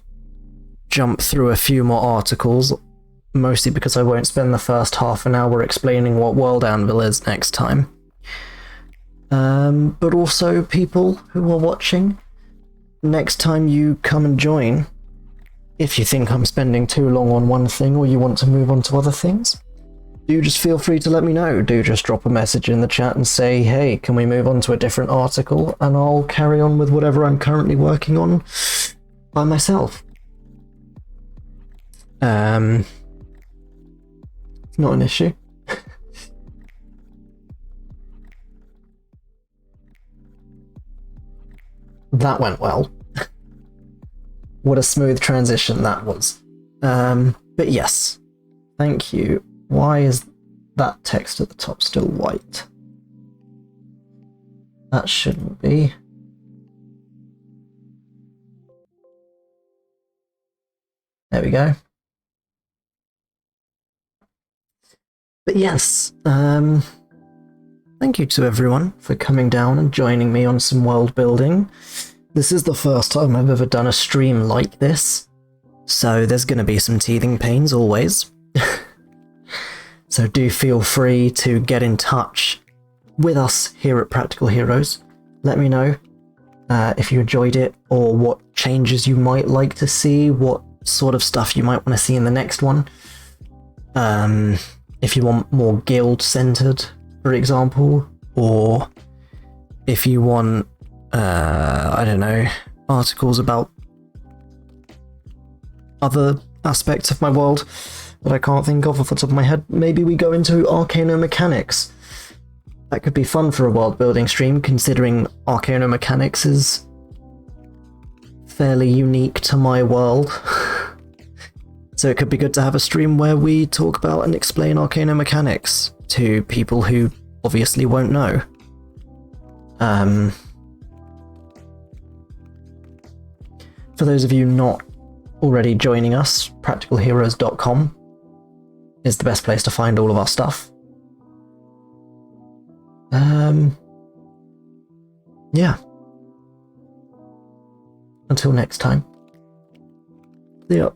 jump through a few more articles, mostly because I won't spend the first half an hour explaining what World Anvil is next time. But also, people who are watching, next time you come and join, if you think I'm spending too long on one thing or you want to move on to other things, do just feel free to let me know. Do just drop a message in the chat and say, hey, can we move on to a different article? And I'll carry on with whatever I'm currently working on by myself. It's not an issue. That went well. What a smooth transition that was. But yes, thank you. Why is that text at the top still white? That shouldn't be. There we go. But yes, thank you to everyone for coming down and joining me on some world building. This is the first time I've ever done a stream like this, so there's going to be some teething pains always. So do feel free to get in touch with us here at Practical Heroes. Let me know if you enjoyed it, or what changes you might like to see, what sort of stuff you might want to see in the next one. If you want more guild-centered, for example, or if you want, I don't know, articles about other aspects of my world that I can't think of off the top of my head. Maybe we go into arcano-mechanics. That could be fun for a world-building stream, considering arcano-mechanics is fairly unique to my world. So it could be good to have a stream where we talk about and explain arcano-mechanics to people who obviously won't know. For those of you not already joining us, practicalheroes.com is the best place to find all of our stuff. Yeah. Until next time. See ya.